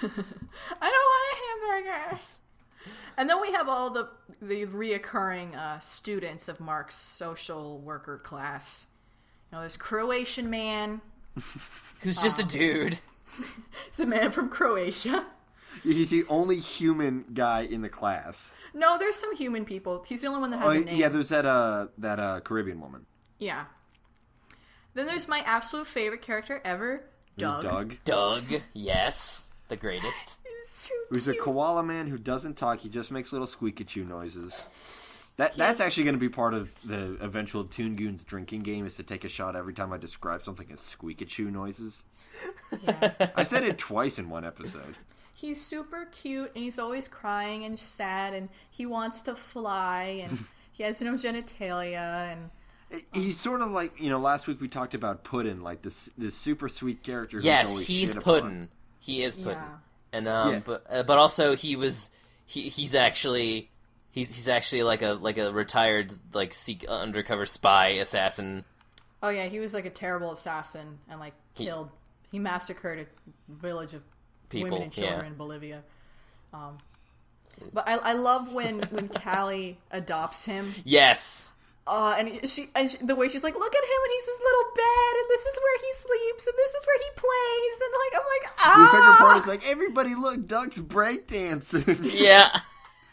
Speaker 1: I don't want a hamburger. And then we have all the reoccurring students of Mark's social worker class. You know, there's Croatian man.
Speaker 3: Who's just a dude.
Speaker 1: It's a man from Croatia.
Speaker 2: He's the only human guy in the class.
Speaker 1: No, there's some human people. He's the only one that has a name.
Speaker 2: Yeah, there's that Caribbean woman.
Speaker 1: Yeah. Then there's my absolute favorite character ever, Doug.
Speaker 2: Doug,
Speaker 3: yes. The greatest.
Speaker 2: Who's a koala man who doesn't talk. He just makes little squeak-a-choo noises. That's actually going to be part of the eventual Toon Goons drinking game, is to take a shot every time I describe something as squeak-a-choo noises.
Speaker 1: Yeah.
Speaker 2: I said it twice in one episode.
Speaker 1: He's super cute, and he's always crying and sad, and he wants to fly, and he has no genitalia, and...
Speaker 2: He's sort of like, last week we talked about Puddin', like this super sweet character who's
Speaker 3: yes,
Speaker 2: always
Speaker 3: he's
Speaker 2: shit
Speaker 3: Puddin'.
Speaker 2: upon.
Speaker 3: He is Puddin'.
Speaker 1: Yeah.
Speaker 3: And but also he's actually like a retired like undercover spy assassin.
Speaker 1: Oh yeah, he was like a terrible assassin and like he massacred a village of women and children in Bolivia. But I love when Callie adopts him.
Speaker 3: Yes.
Speaker 1: And she the way she's like, look at him, and he's his little bed, and this is where he sleeps, and this is where he plays, and like I'm like, ah.
Speaker 2: Your favorite part is like, everybody look, Doug's breakdancing.
Speaker 3: Yeah.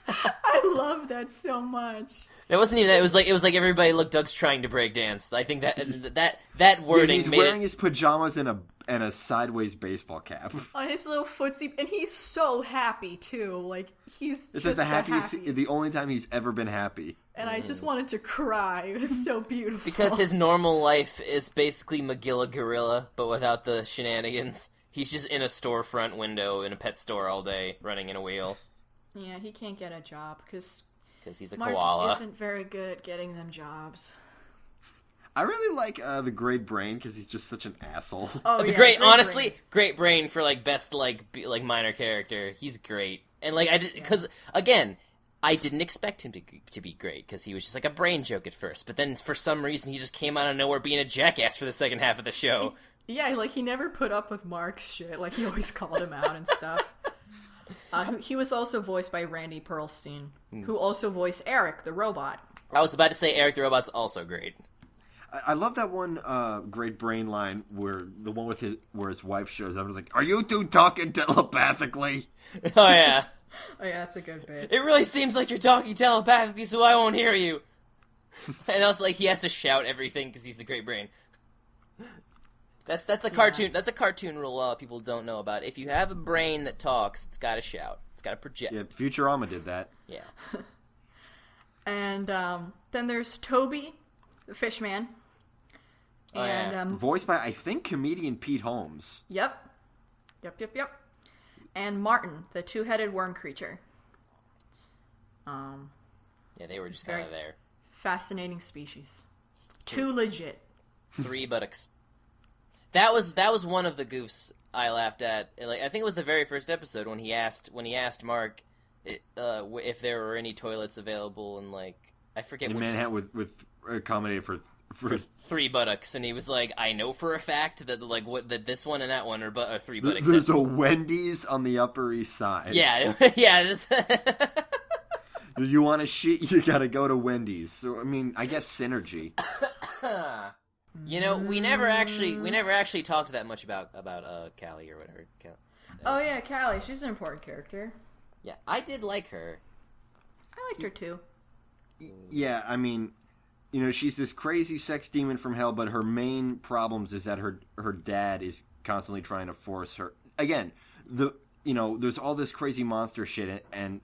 Speaker 1: I love that so much.
Speaker 3: It wasn't even that. It was like everybody look, Doug's trying to break dance. I think that wording.
Speaker 2: He's wearing his pajamas and a sideways baseball cap
Speaker 1: on his little footsie, and he's so happy too. Like it's
Speaker 2: like the happiest, the only time he's ever been happy.
Speaker 1: And I just wanted to cry. It was so beautiful.
Speaker 3: Because his normal life is basically Magilla Gorilla, but without the shenanigans. He's just in a storefront window in a pet store all day, running in a wheel.
Speaker 1: Yeah, he can't get a job because
Speaker 3: he's a
Speaker 1: Mark
Speaker 3: koala.
Speaker 1: Isn't very good at getting them jobs.
Speaker 2: I really like the Great Brain because he's just such an asshole.
Speaker 3: Oh,
Speaker 1: yeah,
Speaker 3: great brain for like best like minor character. He's great, and like because again. I didn't expect him to be great, because he was just like a brain joke at first, but then for some reason he just came out of nowhere being a jackass for the second half of the show.
Speaker 1: Yeah, like he never put up with Mark's shit, like he always called him out and stuff. He was also voiced by Randy Perlstein, who also voiced Eric the robot.
Speaker 3: I was about to say Eric the robot's also great.
Speaker 2: I love that one Great Brain line where the one with where his wife shows up and is like, "Are you two talking telepathically?"
Speaker 3: Oh yeah.
Speaker 1: Oh yeah, that's a good bit.
Speaker 3: It really seems like you're talking telepathically, so I won't hear you. And it's like he has to shout everything because he's the Great Brain. That's a cartoon. That's a cartoon rule people don't know about. If you have a brain that talks, it's got to shout. It's got to project.
Speaker 2: Yeah, Futurama did that.
Speaker 3: Yeah.
Speaker 1: And then there's Toby, the fish man.
Speaker 3: Oh,
Speaker 1: and
Speaker 2: voiced by, I think, comedian Pete Holmes.
Speaker 1: Yep. And Martin, the two-headed worm creature.
Speaker 3: Yeah, they were just kind of there.
Speaker 1: Fascinating species. Too legit.
Speaker 3: 3 buttocks. That was one of the goofs I laughed at. Like I think it was the very first episode when he asked Mark if there were any toilets available, and like I forget
Speaker 2: in Manhattan with accommodated for
Speaker 3: 3 buttocks, and he was like, I know for a fact that like that this one and that one are 3 buttocks.
Speaker 2: There's a Wendy's on the Upper East Side.
Speaker 3: Yeah, yeah.
Speaker 2: You want to shit? You gotta go to Wendy's. So I mean, I guess synergy.
Speaker 3: You know, we never actually talked that much about Callie or whatever.
Speaker 1: Oh yeah, Callie. She's an important character.
Speaker 3: Yeah, I did like her.
Speaker 1: I liked her too.
Speaker 2: Yeah, I mean, she's this crazy sex demon from hell, but her main problems is that her dad is constantly trying to force her. Again, there's all this crazy monster shit, and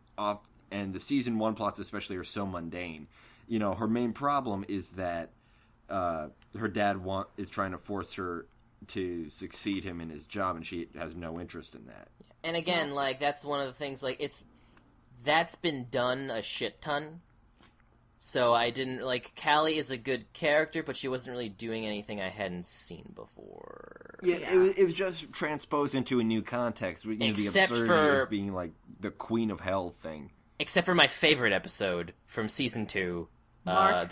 Speaker 2: the season 1 plots especially are so mundane. Her main problem is that her dad is trying to force her to succeed him in his job, and she has no interest in that.
Speaker 3: And again, like, that's one of the things, like, that's been done a shit ton. So I didn't, like, Callie is a good character, but she wasn't really doing anything I hadn't seen before.
Speaker 2: Yeah, it was just transposed into a new context. The absurdity of being, like, the Queen of Hell thing.
Speaker 3: Except for my favorite episode from Season 2,
Speaker 1: Mark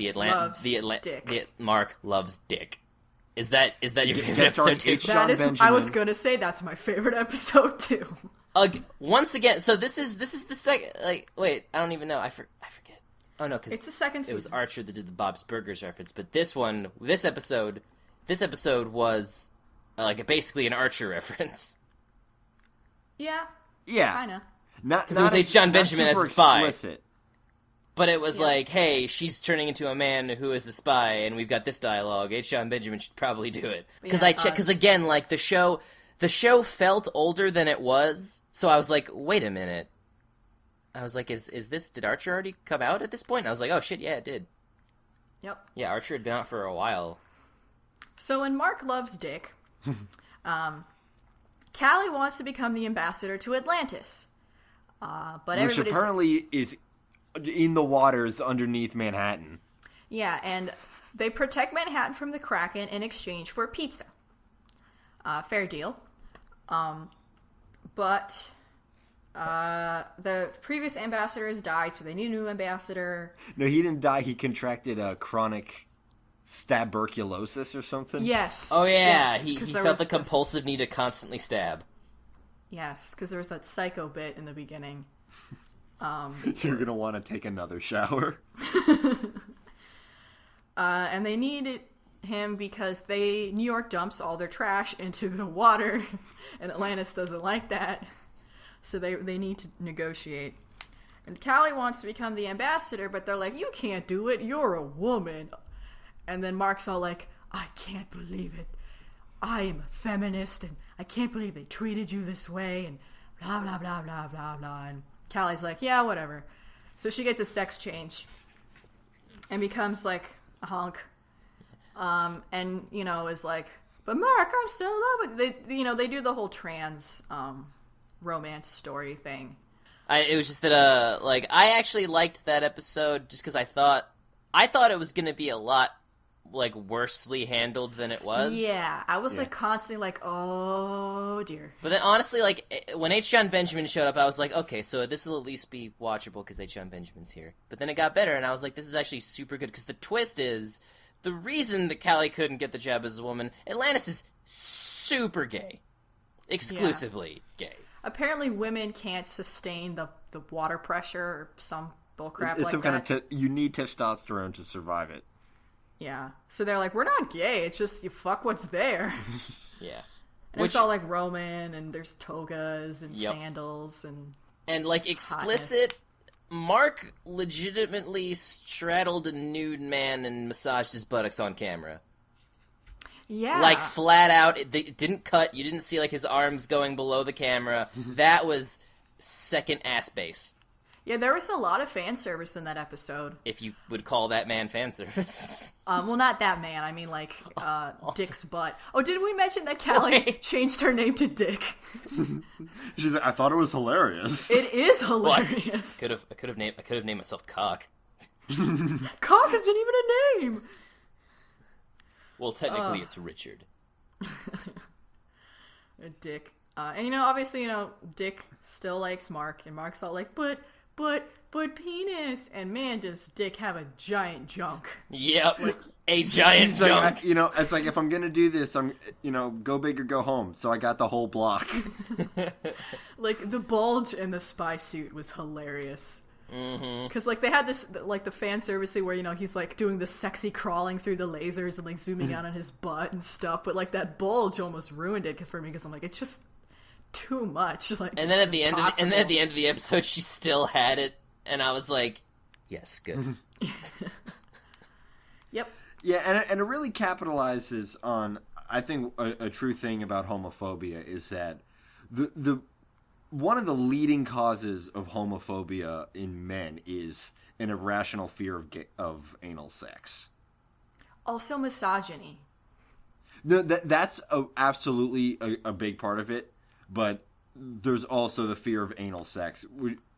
Speaker 3: loves Dick. Is that your favorite episode too?
Speaker 1: I was going to say that's my favorite episode too.
Speaker 3: Once again, so this is the second. Like, wait, I don't even know. I forget. Oh no, because
Speaker 1: it's the second season.
Speaker 3: It was Archer that did the Bob's Burgers reference, but this episode was like basically an Archer reference.
Speaker 1: Yeah.
Speaker 2: Kinda. Not
Speaker 3: it was H. John Benjamin as a spy.
Speaker 2: Explicit.
Speaker 3: But it was like, hey, she's turning into a man who is a spy, and we've got this dialogue. H. John Benjamin should probably do it. Because again, like, the show felt older than it was, so I was like, wait a minute. I was like, did Archer already come out at this point? And I was like, oh shit, yeah, it did.
Speaker 1: Yep.
Speaker 3: Yeah, Archer had been out for a while.
Speaker 1: So when Mark loves Dick, Callie wants to become the ambassador to Atlantis.
Speaker 2: Which apparently is in the waters underneath Manhattan.
Speaker 1: Yeah, and they protect Manhattan from the Kraken in exchange for pizza. Fair deal. But the previous ambassador has died, so they need a new ambassador.
Speaker 2: No, he didn't die. He contracted chronic tuberculosis or something.
Speaker 1: Yes.
Speaker 3: Oh, yeah.
Speaker 1: Yes,
Speaker 3: he felt the compulsive need to constantly stab.
Speaker 1: Yes, because there was that psycho bit in the beginning.
Speaker 2: You're going to want to take another shower.
Speaker 1: And they needed him because New York dumps all their trash into the water, and Atlantis doesn't like that. So they need to negotiate. And Callie wants to become the ambassador, but they're like, you can't do it, you're a woman. And then Mark's all like, I can't believe it. I am a feminist, and I can't believe they treated you this way, and blah, blah, blah, blah, blah, blah. And Callie's like, yeah, whatever. So she gets a sex change and becomes like a hunk. And, is like, but Mark, I'm still in love with... They do the whole trans romance story thing.
Speaker 3: It was just that, I actually liked that episode just because I thought it was going to be a lot, like, worsely handled than it was.
Speaker 1: Yeah, I was, constantly like, oh, dear.
Speaker 3: But then, honestly, like, when H. John Benjamin showed up, I was like, okay, so this will at least be watchable because H. John Benjamin's here. But then it got better, and I was like, this is actually super good, because the twist is, the reason that Callie couldn't get the job as a woman, Atlantis is super gay. Exclusively gay.
Speaker 1: Apparently women can't sustain the water pressure or some bullcrap
Speaker 2: it's some kind of you need testosterone to survive it.
Speaker 1: Yeah. So they're like, we're not gay, it's just you fuck what's there.
Speaker 3: Yeah.
Speaker 1: And it's all like Roman, and there's togas and sandals and
Speaker 3: like explicit hotness. Mark legitimately straddled a nude man and massaged his buttocks on camera.
Speaker 1: Yeah.
Speaker 3: Like, flat out. It didn't cut. You didn't see, like, his arms going below the camera. That was second ass base.
Speaker 1: Yeah, there was a lot of fan service in that episode.
Speaker 3: If you would call that man fan service.
Speaker 1: Well, not that man. I mean, like, Dick's butt. Oh, did we mention that Callie changed her name to Dick?
Speaker 2: She's like, I thought it was hilarious.
Speaker 1: It is hilarious.
Speaker 3: Well, I could have named myself Cock.
Speaker 1: Cock isn't even a name.
Speaker 3: Well, technically, it's Richard.
Speaker 1: Dick. And, obviously, Dick still likes Mark, and Mark's all like, but penis. And man, does Dick have a giant junk.
Speaker 3: Yep, a giant junk.
Speaker 2: Like, it's like, if I'm going to do this, I'm, go big or go home. So I got the whole block.
Speaker 1: Like, the bulge in the spy suit was hilarious. Because, like, they had this, like, the fan service thing where, he's, like, doing the sexy crawling through the lasers and, like, zooming out on his butt and stuff. But, like, that bulge almost ruined it for me because I'm like, it's just too much. Like,
Speaker 3: and then at the end of the episode, she still had it, and I was like, yes, good.
Speaker 1: Yep.
Speaker 2: Yeah, and it really capitalizes on, I think, a true thing about homophobia is that the one of the leading causes of homophobia in men is an irrational fear of anal sex.
Speaker 1: Also misogyny.
Speaker 2: No, that's absolutely a big part of it, but there's also the fear of anal sex.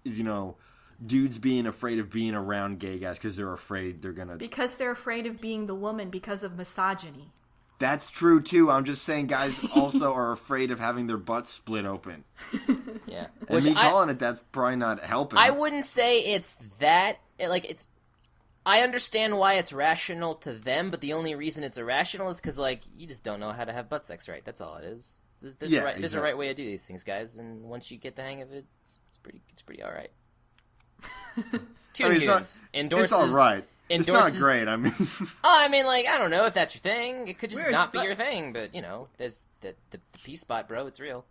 Speaker 2: You know, dudes being afraid of being around gay guys because they're afraid they're gonna...
Speaker 1: Because they're afraid of being the woman because of misogyny.
Speaker 2: That's true, too. I'm just saying guys also are afraid of having their butts split open.
Speaker 3: Yeah.
Speaker 2: And me calling it that's probably not helping.
Speaker 3: I wouldn't say it's that... Like, it's... I understand why it's rational to them, but the only reason it's irrational is because, like, you just don't know how to have butt sex right. That's all it is. There's a right way to do these things, guys, and once you get the hang of it, it's pretty all right. Toon Goons endorses...
Speaker 2: It's all right. It's not great, I mean...
Speaker 3: I mean, like, I don't know if that's your thing. It could just not be your thing, but, you know, there's the P-spot, bro. It's real.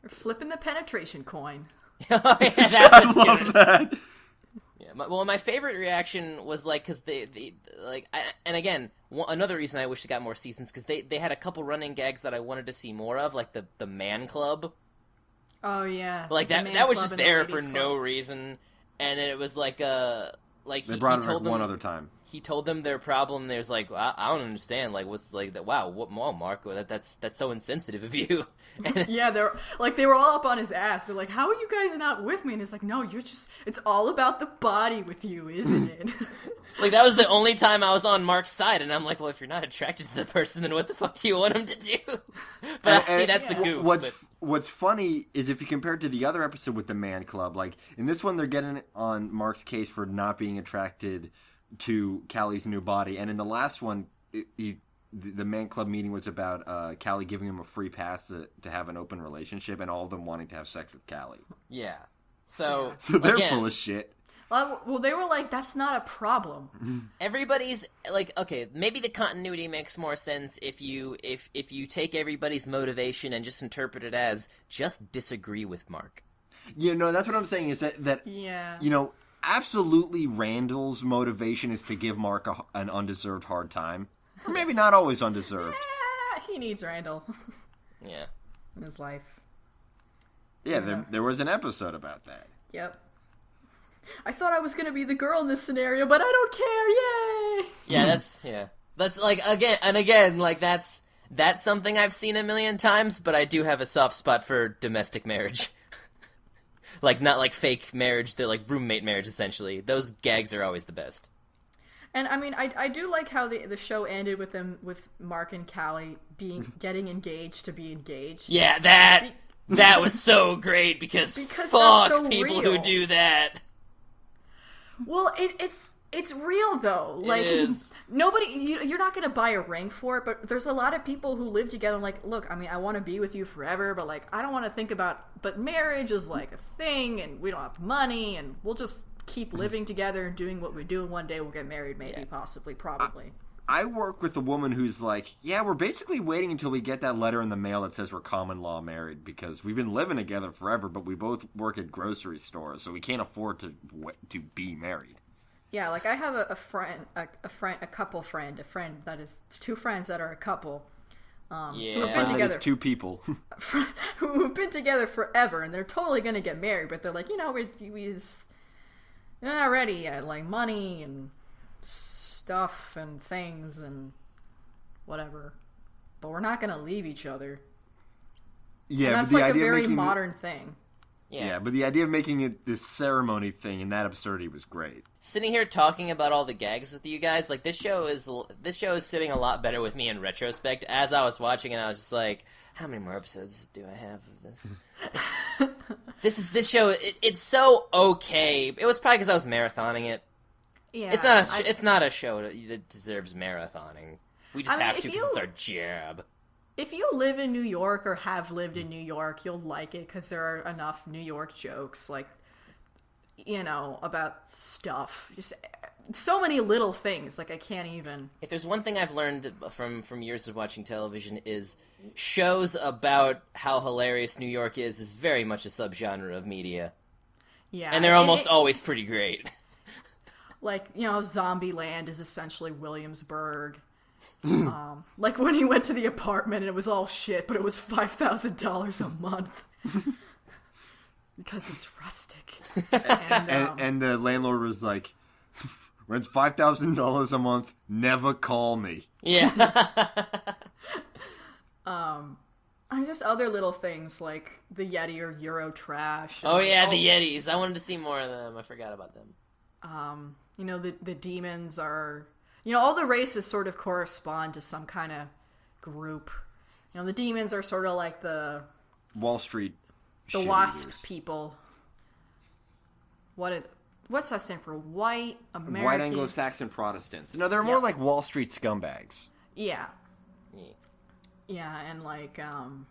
Speaker 1: We're flipping the penetration coin.
Speaker 3: Oh, yeah,
Speaker 2: I love that.
Speaker 3: Yeah, my favorite reaction was, like, because and again, another reason I wish it got more seasons, because they had a couple running gags that I wanted to see more of, like the man club.
Speaker 1: Oh, yeah.
Speaker 3: Like, that was just there for no reason, and it was like,
Speaker 2: they brought it up one other time.
Speaker 3: He told them their problem. There's like, I don't understand. Like, what's like that? Wow, what more, Mark? That's so insensitive of you.
Speaker 1: Yeah, they were all up on his ass. They're like, how are you guys not with me? And it's like, no, it's all about the body with you, isn't it?
Speaker 3: Like, that was the only time I was on Mark's side, and I'm like, well, if you're not attracted to the person, then what the fuck do you want him to do? But see, that's the goof.
Speaker 2: What's funny is if you compare it to the other episode with the man club, like, in this one they're getting on Mark's case for not being attracted to Callie's new body, and in the last one, the man club meeting was about Callie giving him a free pass to have an open relationship, and all of them wanting to have sex with Callie.
Speaker 3: Yeah. So
Speaker 2: they're full of shit.
Speaker 1: Well, they were like, that's not a problem.
Speaker 3: Everybody's like, okay, maybe the continuity makes more sense if you take everybody's motivation and just interpret it as just disagree with Mark.
Speaker 2: Yeah, no, that's what I'm saying is that
Speaker 1: yeah.
Speaker 2: You know, absolutely Randall's motivation is to give Mark an undeserved hard time. Or maybe not always undeserved.
Speaker 1: He needs Randall.
Speaker 3: Yeah.
Speaker 1: In his life.
Speaker 3: Yeah.
Speaker 2: There was an episode about that.
Speaker 1: Yep. I thought I was going to be the girl in this scenario, but I don't care. Yay!
Speaker 3: Yeah, that's like, again, like that's something I've seen a million times, but I do have a soft spot for domestic marriage. Like, not like fake marriage, they're like roommate marriage, essentially. Those gags are always the best.
Speaker 1: And I mean, I do like how the show ended with Mark and Callie getting engaged to be engaged.
Speaker 3: Yeah, that was so great because fuck so people real. Who do that.
Speaker 1: Well, it's real though. Like,
Speaker 3: it is.
Speaker 1: You're not gonna buy a ring for it, but there's a lot of people who live together and like, look, I mean, I want to be with you forever, but like, I don't want to think about. But marriage is like a thing, and we don't have money, and we'll just keep living together and doing what we do, and one day we'll get married, maybe, possibly, probably.
Speaker 2: I work with a woman who's like, yeah, we're basically waiting until we get that letter in the mail that says we're common law married, because we've been living together forever, but we both work at grocery stores, so we can't afford to be married.
Speaker 1: Yeah, like I have a friend that is two friends that are a couple.
Speaker 2: Who've been together. That is two people.
Speaker 1: Who've been together forever, and they're totally going to get married, but they're like, they're not ready yet, like money and stuff and things and whatever. But we're not going to leave each other.
Speaker 2: Yeah,
Speaker 1: and that's
Speaker 2: but the
Speaker 1: like
Speaker 2: idea
Speaker 1: a very
Speaker 2: of making
Speaker 1: modern thing.
Speaker 2: Yeah, but the idea of making it this ceremony thing and that absurdity was great.
Speaker 3: Sitting here talking about all the gags with you guys, like this show is sitting a lot better with me in retrospect. As I was watching it, I was just like, how many more episodes do I have of this? This show, it's so okay. It was probably because I was marathoning it.
Speaker 1: Yeah,
Speaker 3: it's not a show that deserves marathoning. We just have to because it's our job.
Speaker 1: If you live in New York or have lived in New York, you'll like it because there are enough New York jokes, like, about stuff. Just so many little things, like I can't even.
Speaker 3: If there's one thing I've learned from years of watching television is shows about how hilarious New York is very much a subgenre of media.
Speaker 1: Yeah.
Speaker 3: And they're almost always pretty great.
Speaker 1: Like, Zombieland is essentially Williamsburg. Like when he went to the apartment and it was all shit, but it was $5,000 a month because it's rustic.
Speaker 2: And the landlord was like, "Rent's $5,000 a month. Never call me."
Speaker 3: Yeah.
Speaker 1: just other little things like the Yeti or Euro trash.
Speaker 3: Oh yeah, the Yetis. I wanted to see more of them. I forgot about them.
Speaker 1: You know, the demons are... You know, all the races sort of correspond to some kind of group. You know, the demons are sort of like the...
Speaker 2: Wall Street
Speaker 1: The WASP people. What's that stand for? White American...
Speaker 2: White Anglo-Saxon Protestants. No, they're more like Wall Street scumbags.
Speaker 1: Yeah. Yeah, and like, you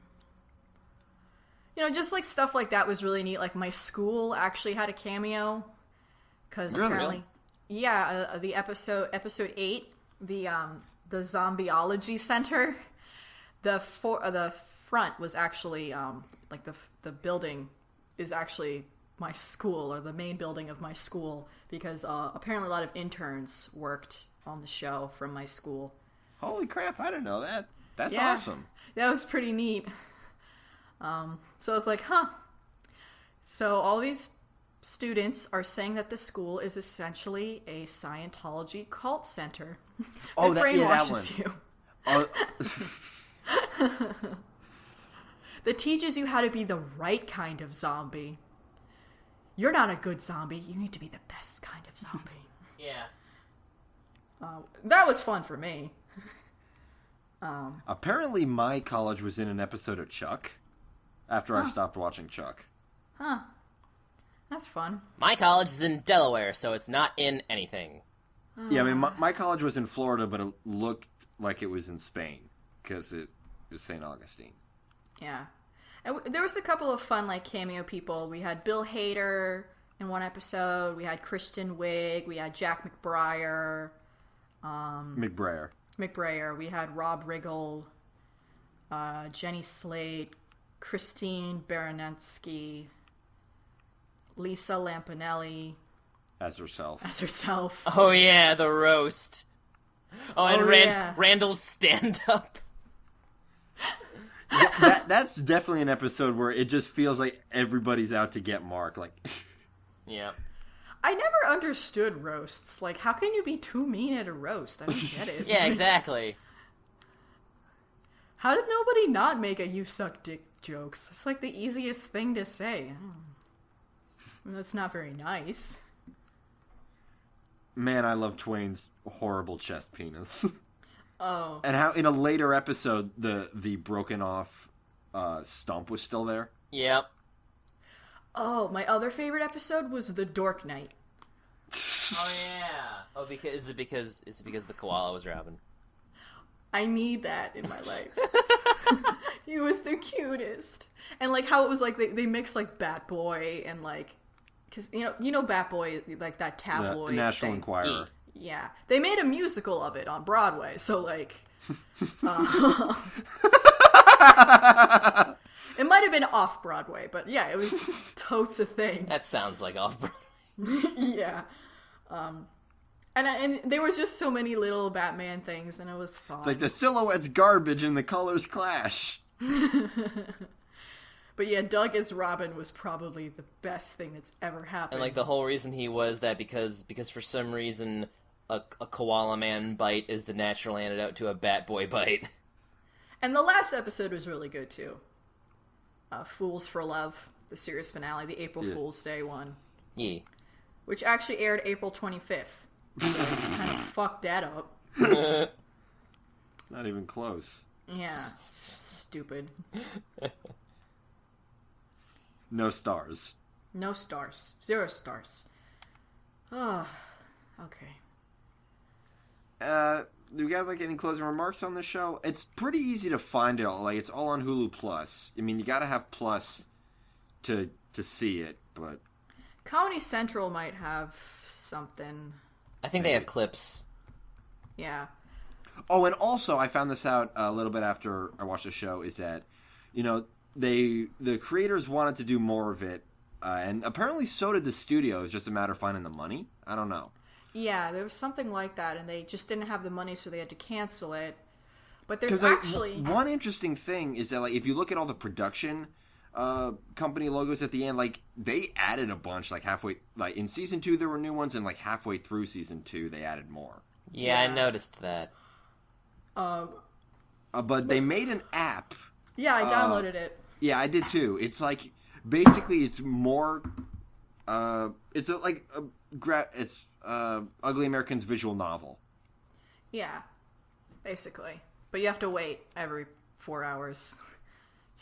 Speaker 1: know, just like stuff like that was really neat. Like my school actually had a cameo. Because apparently... Yeah, the episode 8, the Zombieology Center, the front was actually, like the building is actually my school, or the main building of my school, because apparently a lot of interns worked on the show from my school.
Speaker 2: Holy crap, I didn't know that. That's awesome.
Speaker 1: That was pretty neat. So I was like, huh. So all these students are saying that the school is essentially a Scientology cult center.
Speaker 2: Oh,
Speaker 1: that
Speaker 2: brainwashes
Speaker 1: you.
Speaker 2: Oh.
Speaker 1: That teaches you how to be the right kind of zombie. You're not a good zombie. You need to be the best kind of zombie.
Speaker 3: Yeah.
Speaker 1: That was fun for me.
Speaker 2: Apparently my college was in an episode of Chuck after I stopped watching Chuck.
Speaker 1: Huh. That's fun.
Speaker 3: My college is in Delaware, so it's not in anything.
Speaker 2: Yeah, I mean, my college was in Florida, but it looked like it was in Spain, because it was St. Augustine.
Speaker 1: Yeah. And there was a couple of fun, like, cameo people. We had Bill Hader in one episode. We had Kristen Wiig. We had Jack McBrayer. McBrayer. We had Rob Riggle, Jenny Slate, Christine Baranetsky, Lisa Lampanelli.
Speaker 2: As herself.
Speaker 3: Oh, yeah, the roast. Oh, and
Speaker 1: yeah.
Speaker 3: Randall's stand-up.
Speaker 2: That's definitely an episode where it just feels like everybody's out to get Mark. Like,
Speaker 3: yeah.
Speaker 1: I never understood roasts. Like, how can you be too mean at a roast? I don't get it.
Speaker 3: Yeah, exactly.
Speaker 1: How did nobody not make a "you suck dick" jokes? It's like the easiest thing to say. That's not very nice.
Speaker 2: Man, I love Twain's horrible chest penis.
Speaker 1: Oh.
Speaker 2: And how in a later episode the broken off stump was still there.
Speaker 3: Yep.
Speaker 1: Oh, my other favorite episode was the Dork Night.
Speaker 3: Oh yeah. Oh, is it because the koala was Robin?
Speaker 1: I need that in my life. He was the cutest. And like how it was like they mixed like Bat Boy and like, because you know Bat Boy, like that tabloid
Speaker 2: the National
Speaker 1: thing.
Speaker 2: Enquirer.
Speaker 1: Yeah, they made a musical of it on Broadway, so like, it might have been off Broadway, but yeah, it was totes a thing.
Speaker 3: That sounds like off Broadway.
Speaker 1: Yeah, and there were just so many little Batman things, and it was fun.
Speaker 2: It's like the silhouette's garbage and the colors clash.
Speaker 1: But yeah, Doug as Robin was probably the best thing that's ever happened.
Speaker 3: And like the whole reason he was that because for some reason a koala man bite is the natural antidote to a Bat Boy bite.
Speaker 1: And the last episode was really good too. Fools for Love, the series finale, the April Fool's Day one.
Speaker 3: Yeah.
Speaker 1: Which actually aired April 25th. So kind of fucked that up.
Speaker 2: Not even close.
Speaker 1: Yeah. Stupid.
Speaker 2: No stars.
Speaker 1: No stars. 0 stars. Oh, okay.
Speaker 2: Do we got like any closing remarks on the show? It's pretty easy to find it all. Like it's all on Hulu Plus. I mean, you got to have Plus to see it, but
Speaker 1: Comedy Central might have something.
Speaker 3: I think they have clips.
Speaker 1: Yeah.
Speaker 2: Oh, and also I found this out a little bit after I watched the show. Is that the creators wanted to do more of it, and apparently so did the studio. It's just a matter of finding the money. I don't know.
Speaker 1: Yeah, there was something like that, and they just didn't have the money, so they had to cancel it. But there's
Speaker 2: Because
Speaker 1: actually
Speaker 2: one interesting thing is that like if you look at all the production company logos at the end, like they added a bunch. Like halfway, like in season 2 there were new ones, and like halfway through season 2 they added more.
Speaker 3: Yeah, I noticed that.
Speaker 2: But they made an app
Speaker 1: Yeah, I downloaded it.
Speaker 2: Yeah, I did too. It's like basically it's more. It's Ugly American's visual novel.
Speaker 1: Yeah, basically. But you have to wait every 4 hours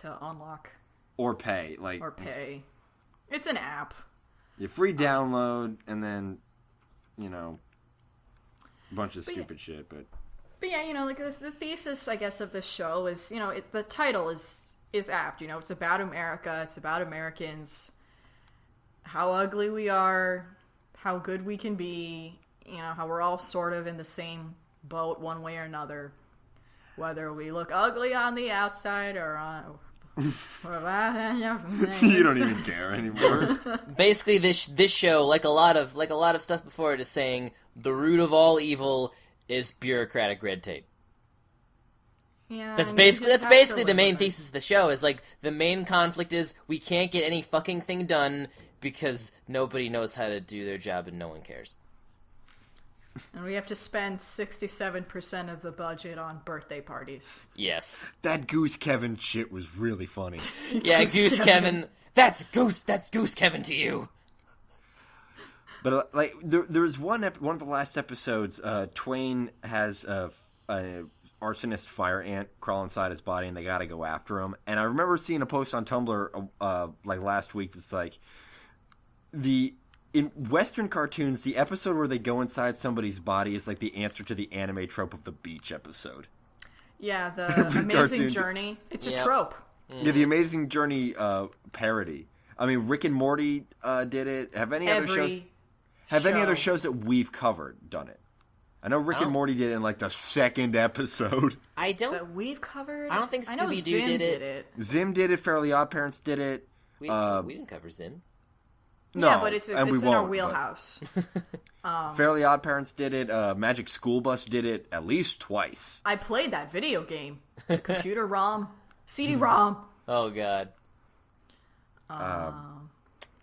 Speaker 1: to unlock.
Speaker 2: Or pay.
Speaker 1: Or pay. It's an app.
Speaker 2: You free download, and then, a bunch of stupid shit. But
Speaker 1: yeah, like the thesis, I guess, of this show is, the title is apt. It's about America. It's about Americans. How ugly we are. How good we can be. How we're all sort of in the same boat one way or another. Whether we look ugly on the outside or on...
Speaker 2: You don't even care anymore.
Speaker 3: Basically, this show, like a lot of stuff before it, is saying the root of all evil is bureaucratic red tape.
Speaker 1: Yeah,
Speaker 3: that's basically the main thesis of the show. Is like the main conflict is we can't get any fucking thing done because nobody knows how to do their job and no one cares.
Speaker 1: And we have to spend 67% of the budget on birthday parties.
Speaker 3: Yes.
Speaker 2: That Goose Kevin shit was really funny.
Speaker 3: Yeah, Goose Kevin. That's Goose Kevin to you.
Speaker 2: But there was one of the last episodes. Twain has a arsonist fire ant crawl inside his body, and they got to go after him. And I remember seeing a post on Tumblr last week that's like in Western cartoons, the episode where they go inside somebody's body is like the answer to the anime trope of the beach episode.
Speaker 1: Yeah, the Amazing Journey. It's a trope.
Speaker 2: Yeah, the Amazing Journey parody. I mean, Rick and Morty did it. Have any other shows that we've covered done it? I know Rick and Morty did it in like the second episode.
Speaker 1: That we've covered?
Speaker 3: I don't think Scooby-Doo
Speaker 1: Zim
Speaker 3: did it.
Speaker 2: Zim did it. Fairly Odd Parents did it.
Speaker 3: We didn't cover Zim.
Speaker 2: No,
Speaker 1: yeah, but it's in our wheelhouse.
Speaker 2: Fairly Odd Parents did it. Magic School Bus did it at least twice.
Speaker 1: I played that video game. The computer ROM. CD-ROM.
Speaker 3: Oh, God.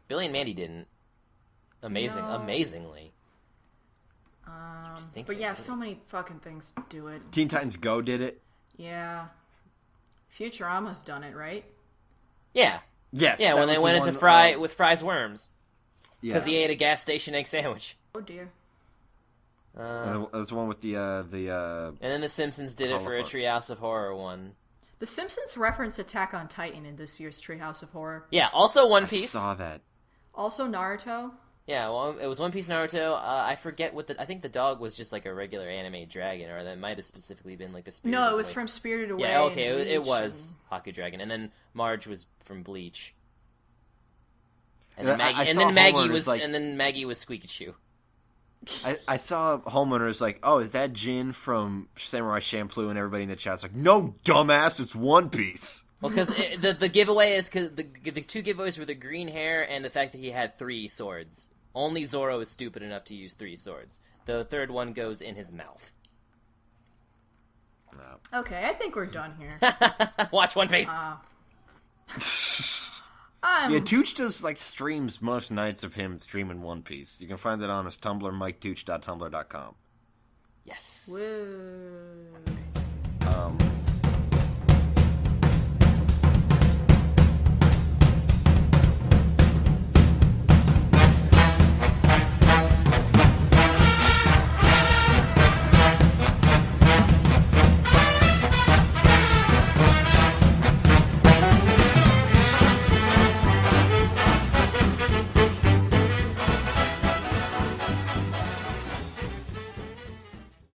Speaker 3: Billy and Mandy didn't. Amazingly.
Speaker 1: But yeah, so many fucking things do it.
Speaker 2: Teen Titans Go did it.
Speaker 1: Yeah. Futurama's done it, right?
Speaker 3: Yeah.
Speaker 2: Yes.
Speaker 3: Yeah, when they went into with Fry's worms. Because he ate a gas station egg sandwich.
Speaker 1: Oh, dear.
Speaker 2: That's the one with the
Speaker 3: and then The Simpsons did it for a Treehouse of Horror one.
Speaker 1: The Simpsons referenced Attack on Titan in this year's Treehouse of Horror.
Speaker 3: Yeah, also One Piece.
Speaker 2: I saw that.
Speaker 1: Also Naruto.
Speaker 3: Yeah, well, it was One Piece, Naruto. I forget I think the dog was just like a regular anime dragon, or that might have specifically been like the Spirited Away.
Speaker 1: No, it was from Spirited Away.
Speaker 3: Yeah, okay, it was Haku Dragon, and then Marge was from Bleach. And then Maggie was Squeaky Chew.
Speaker 2: I saw Homeowner's like, oh, is that Jin from Samurai Champloo? And everybody in the chat's like, no, dumbass, it's One Piece.
Speaker 3: Well, because the giveaway is because the two giveaways were the green hair and the fact that he had 3 swords. Only Zoro is stupid enough to use 3 swords. The third one goes in his mouth.
Speaker 1: Okay, I think we're done here.
Speaker 3: Watch One Piece.
Speaker 2: Yeah, Tooch does like streams most nights of him streaming One Piece. You can find that on his Tumblr, miketooch.tumblr.com.
Speaker 3: Yes.
Speaker 1: Woo.